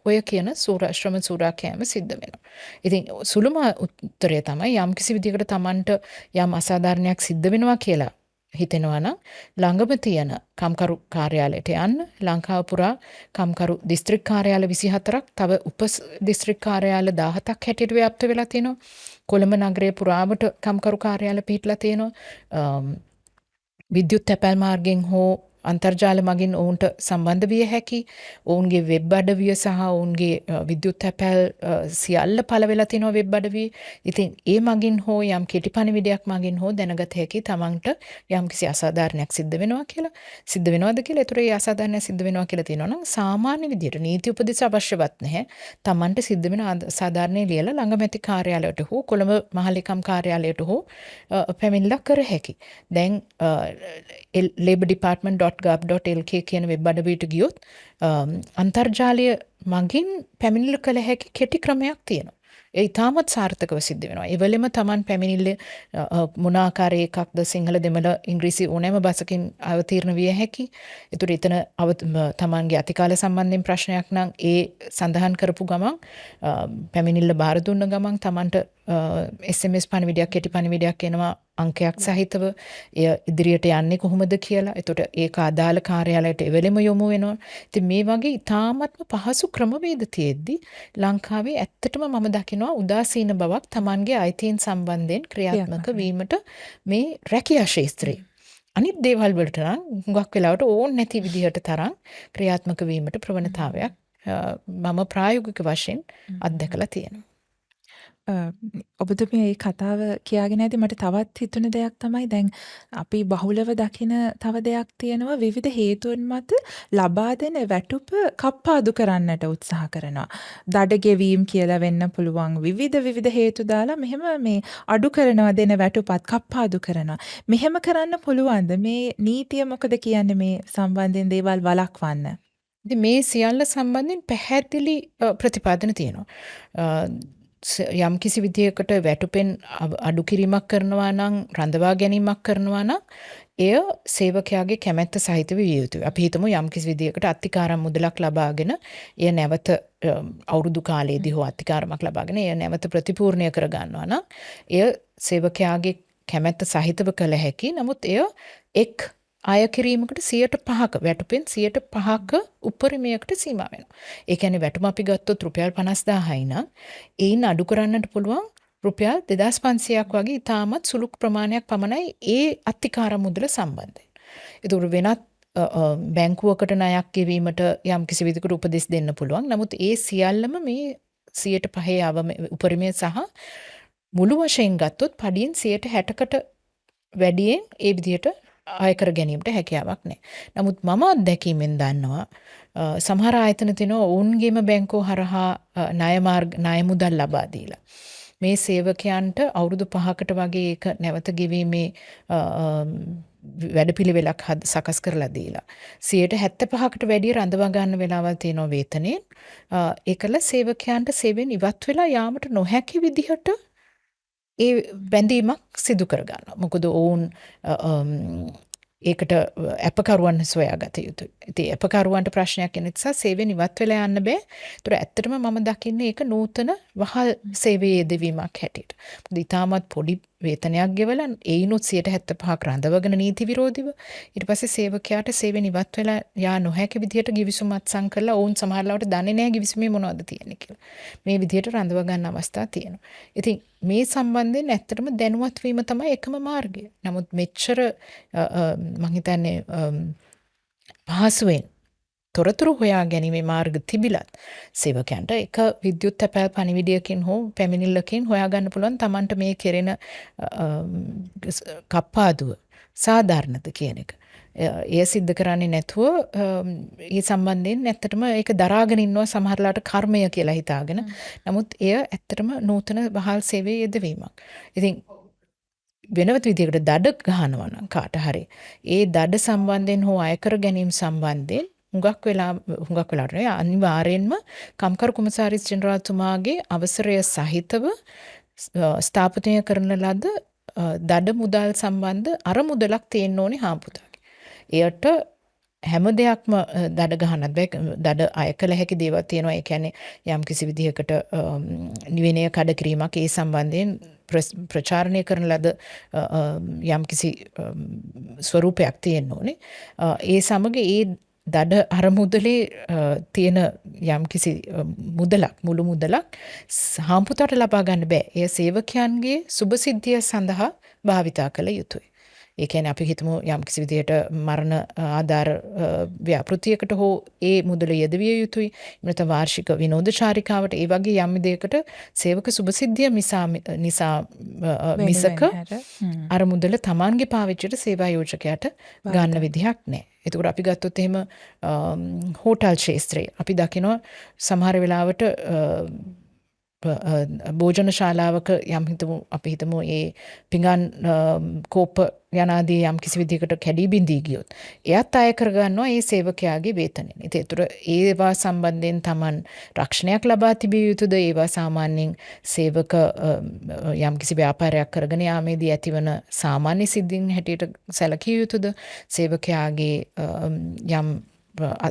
ඔය කියන ශ්‍රම සූරා කෑම සිද්ධ වෙනවා. ඉතින් සුළුම උත්තරය තමයි යම් කිසි විදිහකට Tamanට යම් අසාධාරණයක් සිද්ධ වෙනවා කියලා හිතෙනවා නම් ළඟම තියෙන කම්කරු කාර්යාලයට යන්න. ලංකාව පුරා කම්කරු දිස්ත්‍රික් කාර්යාල 24ක්, තව උප දිස්ත්‍රික් කාර්යාල 17ක් හැටියට ව්‍යාප්ත වෙලා තියෙනවා. කොළඹ නගරය පුරාවට කම්කරු කාර්යාල පිහිටලා තියෙනවා. විද්‍යුත් තැපැල් මාර්ගයෙන් හෝ අන්තර්ජාල මගින් ඔවුන්ට සම්බන්ධ විය හැකි. ඔවුන්ගේ වෙබ් අඩවිය සහ ඔවුන්ගේ විද්‍යුත් තැපැල් සියල්ල පළ වෙලා තියෙනවා වෙබ් අඩවියේ. ඉතින් ඒ මගින් හෝ යම් කෙටි පණිවිඩයක් මගින් හෝ දැනගත හැකි තමන්ට යම් කිසි අසාධාරණයක් සිද්ධ වෙනවද කියලා. ඒතර ඒ අසාධාරණයක් සිද්ධ වෙනවා කියලා තියෙනවා නම් සාමාන්‍ය විදිහට නීති උපදෙස් අවශ්‍යවත් නැහැ. තමන්ට සිද්ධ වෙන අසාධාරණේ ලියලා ළඟමැති කාර්යාලයට හෝ කොළඹ මහලේකම් කාර්යාලයට හෝ පැමිණිලා කර හැකි. දැන් labourdepartment.gov.lk කියන වෙබ් අඩවියට ගියොත් අන්තර්ජාලය මගින් පැමිණිල්ල කළ හැකි කෙටි ක්‍රමයක් තියෙනවා. ඒ ඉතාමත් සාර්ථකව සිද්ධ වෙනවා. ඒ වෙලෙම Taman පැමිණිල්ල මොන ආකාරයේ එකක්ද සිංහල දෙමළ ඉංග්‍රීසි ඕනෑම භාෂකින් අවතීර්ණ විය හැකි. ඒතර එතන Tamanගේ අතිකාල සම්බන්ධයෙන් ප්‍රශ්නයක් නම් ඒ සඳහන් කරපු ගමන් පැමිණිල්ල බාර දුන්න ගමන් Tamanට SMS පණිවිඩයක් කෙටි පණිවිඩයක් එනවා අංකයක් සහිතව. එය ඉදිරියට යන්නේ කොහොමද කියලා. එතකොට ඒක අදාළ කාර්යාලයට එවෙලෙම යොමු වෙනවා. ඉතින් මේ වගේ ඉතාමත්ම පහසු ක්‍රමවේද තියෙද්දි ලංකාවේ ඇත්තටම මම දකිනවා උදාසීන බවක් Tamanගේ අයිතීන් සම්බන්ධයෙන් ක්‍රියාත්මක වීමට මේ රැකියා ශාස්ත්‍රයේ. අනිත් දේවල් වලට නම් හුඟක් වෙලාවට ඕන නැති විදිහට තරම් ක්‍රියාත්මක වීමට ප්‍රවණතාවයක් මම ප්‍රායෝගික වශයෙන් අත්දැකලා තියෙනවා. ඔබතුමිය මේ කතාව කියාගෙන ඇති මට තවත් හිතුන දෙයක් තමයි දැන් අපි බහුලව දකින තව දෙයක් තියෙනවා විවිධ හේතුන් මත ලබා දෙන වැටුප කප්පාදු කරන්නට උත්සාහ කරනවා. දඩ ගෙවීම් කියලා වෙන්න පුළුවන් විවිධ හේතු දාලා මෙහෙම මේ අඩු කරනවා දෙන වැටුපත් කප්පාදු කරනවා. මෙහෙම කරන්න පුළුවන්ද? මේ නීතිය මොකද කියන්නේ මේ සම්බන්ධයෙන් දේවල් වළක්වන්න? ඉතින් මේ සියල්ල සම්බන්ධයෙන් පැහැදිලි ප්‍රතිපාදන තියෙනවා. යම් කිසි විදියකට වැටුපෙන් අඩු කිරීමක් කරනවා නම් රඳවා ගැනීමක් කරනවා නම් එය සේවකයාගේ කැමැත්ත සහිත විය යුතුයි. අපි හිතමු යම් කිසි විදියකට අත්තිකාරම් මුදලක් ලබාගෙන එය නැවත අවුරුදු කාලයේදී හෝ අත්තිකාරමක් ලබාගෙන එය නැවත ප්‍රතිපූර්ණය කර ගන්නවා නම් එය සේවකයාගේ කැමැත්ත සහිතව කළ හැකි. නමුත් එය එක් අය කිරීමකට 5%ක වැටුපෙන් 5%ක උපරිමයකට සීමා වෙනවා. ඒ කියන්නේ වැටුම අපි ගත්තොත් රුපියල් 50000යි නම් ඒයින් අඩු කරන්නට පුළුවන් රුපියල් 2500ක් වගේ ඉතාමත් සුළු ප්‍රමාණයක් පමණයි ඒ අත්තිකාර මුදල සම්බන්ධයෙන්. ඒක වෙනත් බැංකුවකට ණයක් ගෙවීමට යම් කිසි විදිහකට උපදෙස් දෙන්න පුළුවන්. නමුත් ඒ සියල්ලම මේ 5% උපරිමය සහ මුළු වශයෙන් ගත්තොත් පඩියෙන් 60%කට වැඩියෙන් ඒ විදිහට අය කර ගැනීමට හැකියාවක් නැහැ. නමුත් මම අත්දැකීමෙන් දන්නවා සමහර ආයතන තියෙනවා ඔවුන්ගේම බැංකුව හරහා ණය මුදල් ලබා දීලා. මේ සේවකයන්ට අවුරුදු 5කට වගේ ඒක නැවත ගෙවීමේ වැඩපිළිවෙලක් සකස් කරලා දීලා 75%කට වැඩිය රඳවා ගන්න වෙලාවල් තියෙනවා වේතනයෙන්. ඒකල සේවකයන්ට සේවයෙන් ඉවත් වෙලා යාමට නොහැකි විදිහට ඒ බැඳීමක් සිදු කර ගන්නවා. මොකද ඔවුන් ඒකට අපකරුවන් සොයාගත යුතුයි. ඉතින් අපකරුවන්ට ප්‍රශ්නයක් එන නිසා සේවයෙන් ඉවත් වෙලා යන්න බෑ. ඒතර ඇත්තටම මම දකින්නේ ඒක නූතන වහල් සේවයේ යෙදවීමක් හැටියට. මොකද ඊටමත් පොඩි වේතනයක් ගෙවලා ඒිනුත් 75%ක් රඳවගෙන නීති විරෝධීව ඊට පස්සේ සේවකයාට සේවයෙන් ඉවත් වෙලා යා නොහැකි විදිහට ගිවිසුම් අත්සන් කරලා ඔවුන් සමහරවිට දන්නේ නැහැ ගිවිසුමේ මොනවද තියෙන්නේ කියලා. මේ විදිහට රඳව ගන්න අවස්ථා තියෙනවා. ඉතින් මේ සම්බන්ධයෙන් ඇත්තටම දැනුවත් වීම තමයි එකම මාර්ගය. නමුත් මෙච්චර මම හිතන්නේ පහසුවෙන් තොරතුරු හොයා ගැනීමේ මාර්ග තිබිලත් සේවකයන්ට එක විද්‍යුත් තැපැල් පණිවිඩයකින් හෝ පැමිණිල්ලකින් හොයාගන්න පුළුවන් Tamanට මේ කෙරෙන කප්පාදුව සාධාරණද කියන එක. එය සිද්ධ කරන්නේ නැතුව ඒ සම්බන්ධයෙන් ඇත්තටම ඒක දරාගෙන ඉන්නවා සමහරලාට කර්මය කියලා හිතාගෙන. නමුත් එය ඇත්තටම නූතන වහල් සේවයේ යෙදවීමක්. ඉතින් වෙනවත් විදිහකට දඩ ගහනවා නම් කාට හරි ඒ දඩ සම්බන්ධයෙන් හෝ අයකර ගැනීම සම්බන්ධයෙන් හුඟක් වෙලාවට අනිවාර්යෙන්ම කම්කරු කොමසාරිස් ජෙනරාල්තුමාගේ අවසරය සහිතව ස්ථාපනය කරන ලද දඩ මුදල් සම්බන්ධ අරමුදලක් තියෙන්න ඕනේ හාම්පුතාගේ. එයට හැම දෙයක්ම දඩ ගහන්නත් බෑ. දඩ අය කළ හැකි දේවල් තියෙනවා. ඒ කියන්නේ යම් කිසි විදිහකට නිවෙනය කඩ කිරීමක් ඒ සම්බන්ධයෙන් ප්‍රචාරණය කරන ලද යම් කිසි ස්වරූපයක් තියෙන්න ඕනේ. ඒ සමග ඒ දඩ අරමුදලේ තියෙන යම් කිසි මුදලක් මුළු මුදලක් හාම්පුතාට ලබා ගන්න බෑ. එය සේවකයන්ගේ සුබසිද්ධිය සඳහා භාවිතා කළ යුතුයි. ඒ කියන්නේ අපි හිතමු යම් කිසි විදිහට මරණ ආධාර ව්‍යාපෘතියකට හෝ ඒ මුදල යෙදවිය යුතුයි. නැත්නම් වාර්ෂික විනෝද චාරිකාවට ඒ වගේ යම් දෙයකට සේවක සුබසිද්ධිය නිසා මිසක අර මුදල Tamanගේ පාවිච්චියට සේවා යෝජකයාට ගන්න විදිහක් නැහැ. එතකොට අපි ගත්තොත් එහෙම හෝටල් ක්ෂේත්‍රයේ අපි දකිනවා සමහර වෙලාවට භෝජන ශාලාවක අපි හිතමු ඒ පිඟන් කෝප යනාදී යම් කිසි විදිහකට කැඩී බිඳී ගියොත් එයත් අය කරගන්නවා ඒ සේවකයාගේ වේතනෙන්. ඉතින් ඒතර ඒවා සම්බන්ධයෙන් Taman රක්ෂණයක් ලබා තිබිය යුතුද? ඒවා සාමාන්‍යයෙන් සේවක යම් කිසි ව්‍යාපාරයක් කරගෙන යාමේදී ඇතිවන සාමාන්‍ය සිද්ධීන් හැටියට සැලකිය යුතුද? සේවකයාගේ යම්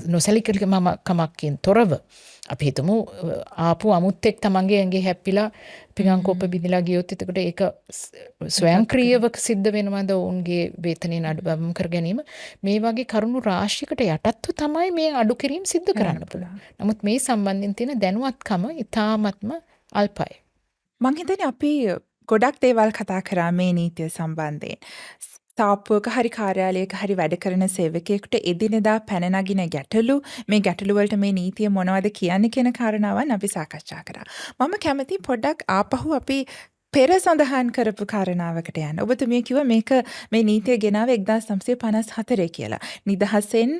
නොසැලකිලිකමකින් තොරව අපි හිතමු ආපු අමුත්තෙක් තමන්ගේ ඇඟේ හැප්පිලා පිඟන් කොප්ප බිඳලා ගියොත් එතකොට ඒක ස්වයංක්‍රීයව සිද්ධ වෙනවද ඔවුන්ගේ වේතනයෙන් අඩුවම් කර ගැනීම මේ වගේ කරුණු රාශියකට යටත්ව තමයි මේ අඩු කිරීම සිද්ධ කරන්න පුළුවන්. නමුත් මේ සම්බන්ධයෙන් තියෙන දැනුවත්කම ඉතාමත්ම අල්පයි. මං හිතන්නේ අපි ගොඩක් දේවල් කතා කරා මේ නීතිය සම්බන්ධයෙන්. තාප්පුවක හරි කාර්යාලයක හරි වැඩ කරන සේවකයෙකුට එදිනෙදා පැන නගින ගැටලු මේ ගැටලු වලට මේ නීතිය මොනවද කියන්නේ කියන කාරණාවන් අපි සාකච්ඡා කරා. මම කැමති පොඩ්ඩක් ආපහු අපි පෙර සඳහන් කරපු කාරණාවකට යන්න. ඔබතුමිය කිව්වා මේක මේ නීතිය ගෙනාවේ 1954 කියලා. නිදහසෙන්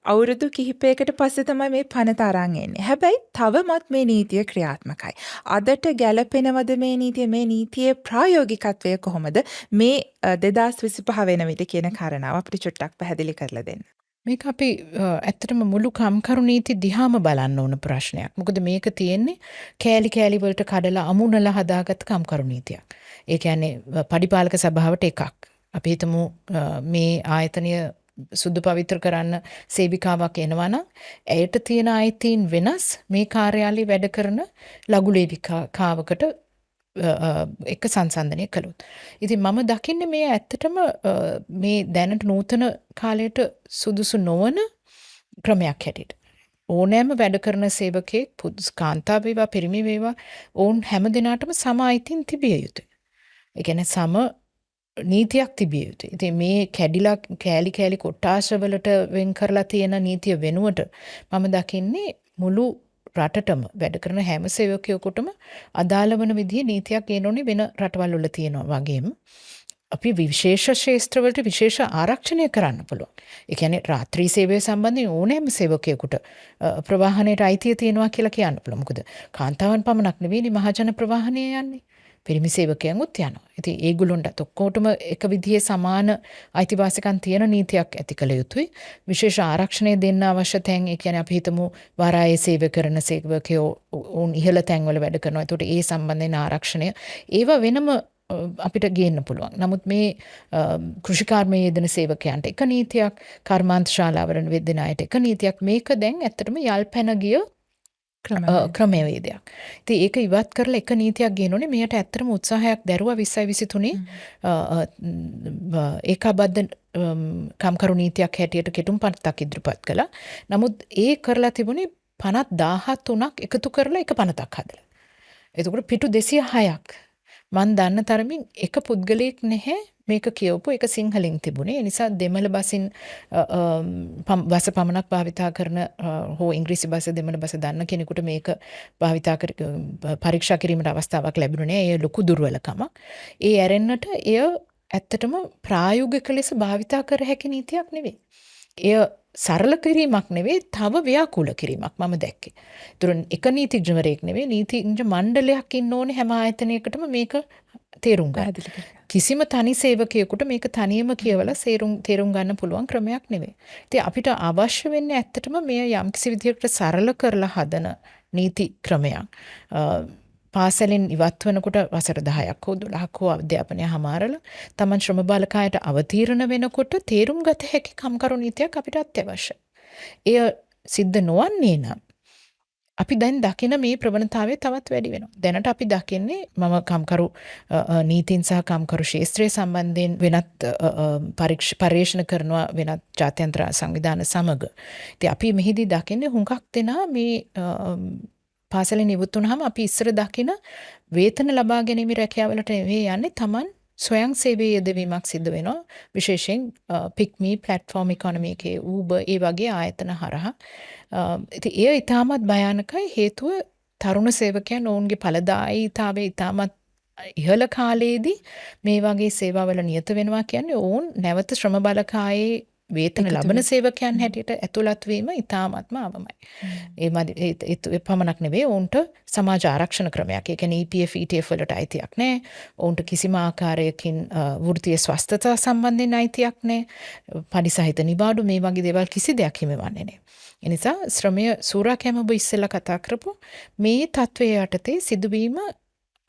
අවුරුදු කිහිපයකට පස්සේ තමයි මේ පනත අරන් එන්නේ. හැබැයි තවමත් මේ නීතිය ක්‍රියාත්මකයි. අදට ගැලපෙනවද මේ නීතිය? මේ නීතියේ ප්‍රායෝගිකත්වය කොහොමද? මේ 2025 වෙන විට කියන කාරණාව අපිට චුට්ටක් පැහැදිලි කරලා දෙන්න. මේක අපි ඇත්තටම මුළු කම්කරු නීති දිහාම බලන්න ඕන ප්‍රශ්නයක්. මොකද මේක තියෙන්නේ කෑලි කෑලි වලට කඩලා අමුණලා හදාගත් කම්කරු නීතියක්. ඒ කියන්නේ පඩිපාලක සභාවට එකක්. අපි හිතමු මේ ආයතනය සුදු පවිත්‍ර කරන්න සේවිකාවක් එනවා නම් ඇයට තියෙන අයිතීන් වෙනස් මේ කාර්යාලයේ වැඩ කරන ලඝු ලේවිකාවකට එක සංසන්දනය කළොත්. ඉතින් මම දකින්නේ මේ ඇත්තටම මේ දැනට නූතන කාලයට සුදුසු නොවන ක්‍රමයක් හැටියට. ඕනෑම වැඩ කරන සේවකයෙක් කාන්තාව වේවා පිරිමි වේවා ඔවුන් හැම දිනාටම සම අයිතීන් තිබිය යුතුයි. ඒ කියන්නේ සම නීතියක් තිබිය යුතුයි. ඉතින් මේ කැඩිලා කෑලි කෑලි කොට්ටාශවලට වෙන් කරලා තියෙන නීතිය වෙනුවට මම දකින්නේ මුළු රටටම වැඩ කරන හැම සේවකයෙකුටම අදාළ වන විදිහේ නීතියක් ගේන්න ඕනේ වෙන රටවල් වල තියෙනවා වගේම අපි විශේෂ ශේත්‍රවලට විශේෂ ආරක්ෂණය කරන්න පුළුවන්. ඒ කියන්නේ රාත්‍රී සේවය සම්බන්ධයෙන් ඕනෑම සේවකයෙකුට ප්‍රවාහනයට අයිතිය තියෙනවා කියලා කියන්න පුළුවන්. මොකද කාන්තාවන් පමණක් නෙවෙයි මහජන ප්‍රවාහනය යන්නේ. පිරිමි සේවකයන්ුත් යනවා. ඉතින් ඒගොල්ලොන්ට ඔක්කොටම එක විදිහේ සමාන අයිතිවාසිකම් තියෙන නීතියක් ඇති කළ යුතුයි. විශේෂ ආරක්ෂණය දෙන්න අවශ්‍ය තැන් ඒ කියන්නේ අපි හිතමු වරායේ සේවය කරන සේවකයෝ උන් ඉහළ තැන්වල වැඩ කරනවා. ඒකට ඒ සම්බන්ධයෙන් ආරක්ෂණය ඒව වෙනම අපිට ගේන්න පුළුවන්. නමුත් මේ කෘෂිකාර්මයේ යෙදෙන සේවකයන්ට එක නීතියක්, කර්මාන්ත ශාලාවල යෙදෙන අයට එක නීතියක්. මේක දැන් ඇත්තටම යල් පැන ගිය ක්‍රමවේදයක්. ඉතින් ඒක ඉවත් කරලා එක නීතියක් ගේනෝනේ. මෙයට ඇත්තටම උත්සාහයක් දැරුවා 2023 ඒකාබද්ධ කම්කරු නීතියක් හැටියට කෙටුම්පතක් ඉදිරිපත් කළා. නමුත් ඒ කරලා තිබුණේ පනත් 13ක් එකතු කරලා එක පනතක් හදලා. එතකොට පිටු 206ක් මන් දන්න තරමින් එක පුද්ගලයෙක් නැහැ මේක කියවපු එක සිංහලෙන් තිබුණේ. ඒ නිසා දෙමළ බසින් බස පමණක් භාවිතා කරන හෝ ඉංග්‍රීසි බස දෙමළ බස දන්න කෙනෙකුට මේක භාවිතා පරීක්ෂා කිරීමට අවස්ථාවක් ලැබුණේ නැහැ. ඒ ලොකු දුර්වලකමක්. ඒ ඇරෙන්නට එය ඇත්තටම ප්‍රායෝගික ලෙස භාවිතා කර හැකි නීතියක් නෙවෙයි. එය සරල කිරීමක් නෙවෙයි, තව ව්‍යාකූල කිරීමක් මම දැක්කේ. ඒතර එක නීතිඥවරයෙක් නෙවෙයි, නීතිඥ මණ්ඩලයක් ඉන්න ඕනේ හැම ආයතනයකටම මේක තේරුම් ගන්න. කිසිම තනි සේවකයෙකුට මේක තනියම කියවලා තේරුම් ගන්න පුළුවන් ක්‍රමයක් නෙවෙයි. ඉතින් අපිට අවශ්‍ය වෙන්නේ ඇත්තටම මේ යම්කිසි විදිහකට සරල කරලා හදන නීති ක්‍රමයක්. පාසලෙන් ඉවත් වෙනකොට වසර 10ක් හෝ 12ක් හෝ අධ්‍යාපනය හමාරලා තමන් ශ්‍රම බාලකායට අවතීර්ණ වෙනකොට තේරුම් ගත හැකි කම්කරු නීතියක් අපිට අත්‍යවශ්‍යයි. එය සිද්ධ නොවන්නේ නම් අපි දැන් දකින මේ ප්‍රවණතාවය තවත් වැඩි වෙනවා. දැනට අපි දකින්නේ මම කම්කරු නීතින් සහ කම්කරු ශාස්ත්‍රය සම්බන්ධයෙන් වෙනත් පරීක්ෂණ කරනවා වෙනත් ජාත්‍යන්තර සංවිධාන සමග. ඉතින් අපි මෙහිදී දකින්නේ හුඟක් දෙනා මේ පාසලෙන් ඉවත් වුණාම අපි ඉස්සර දකින වේතන ලබා ගැනීම රැකියාවලට නෙවෙයි යන්නේ තමන් ස්වයං සේවයේ යෙදවීමක් සිද්ධ වෙනවා. විශේෂයෙන් පික්මී ප්ලැට්ෆෝම් ඉකොනොමි එකේ Uber ඒ වගේ ආයතන හරහා. ඉතින් එය ඉතාමත් භයානකයි. හේතුව තරුණ සේවකයන් ඔවුන්ගේ ඵලදායීතාවය ඉතාමත් ඉහළ කාලයේදී මේ වගේ සේවාවල නියත වෙනවා කියන්නේ ඔවුන් නැවත ශ්‍රම බලකායේ වේතන ලබන සේවකයන් හැටියට ඇතුළත් වීම ඉතාමත්ම අවමයි. ඒ පමණක් නෙවෙයි ඔවුන්ට සමාජ ආරක්ෂණ ක්‍රමයක්. ඒ කියන්නේ EPF ETF වලට අයිතියක් නැහැ. ඔවුන්ට කිසිම ආකාරයකින් වෘත්තීය ස්වස්ථතා සම්බන්ධයෙන් අයිතියක් නැහැ. පරිසහිත නිවාඩු මේ වගේ දේවල් කිසි දෙයක් හිමිවන්නේ නැහැ. ඒ නිසා ශ්‍රමය සූරාකැම ඔබ ඉස්සෙල්ලා කතා කරපු මේ තත්වයේ යටතේ සිදුවීම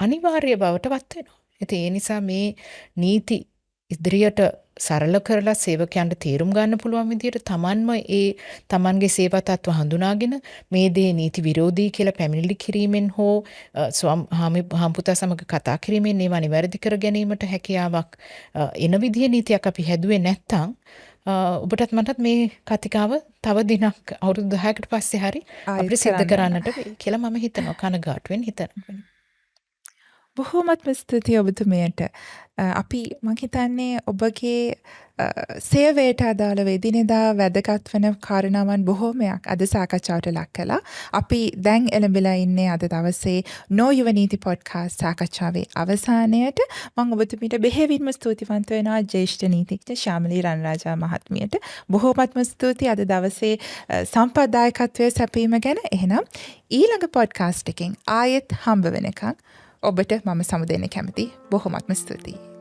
අනිවාර්ය බවට වත් වෙනවා. ඉතින් ඒ නිසා මේ නීති ඉදිරියට සරල කරලා සේවකයන්ට තේරුම් ගන්න පුළුවන් විදිහට තමන්ගේ සේවා තත්ත්ව හඳුනාගෙන මේ දේ නීති විරෝධී කියලා පැමිණිලි කිරීමෙන් හෝ හාමුදුරුවෝ සමග කතා කිරීමෙන් ඒවා නිවැරදි කර ගැනීමට හැකියාවක් එන විදිහේ නීතියක් අපි හැදුවේ නැත්නම් ඔබටත් මටත් මේ කතිකාව තව දිනක් අවුරුදු 10කට පස්සේ හරි අපිට සිද්ධ කරන්නට කියලා මම හිතනවා කනගාටුවෙන් හිතනවා. බොහෝමත්ම ස්තුතියි ඔබතුමියට. අපි මං හිතන්නේ ඔබගේ සේවයට අදාළ එදිනෙදා වැදගත් වෙන කාරණාවන් බොහෝමයක් අද සාකච්ඡාවට ලක් කළා. අපි දැන් එළඹිලා ඉන්නේ අද දවසේ No Yuva Neeti podcast සාකච්ඡාවේ අවසානයේට. මම ඔබතුමීට බෙහෙවින්ම ස්තුතිවන්ත වෙනවා ජ්‍යෙෂ්ඨ නීතිඥ ශාමලී රණරාජා මහත්මියට. බොහෝමත්ම ස්තුතියි අද දවසේ සම්ප්‍රදායකත්වයේ සැපීම ගැන. එහෙනම් ඊළඟ podcast එකෙන් ආයෙත් හම්බ වෙනකන් ඔබට මම සමුදෙන්න කැමතියි. බොහොමත්ම ස්තුතියි.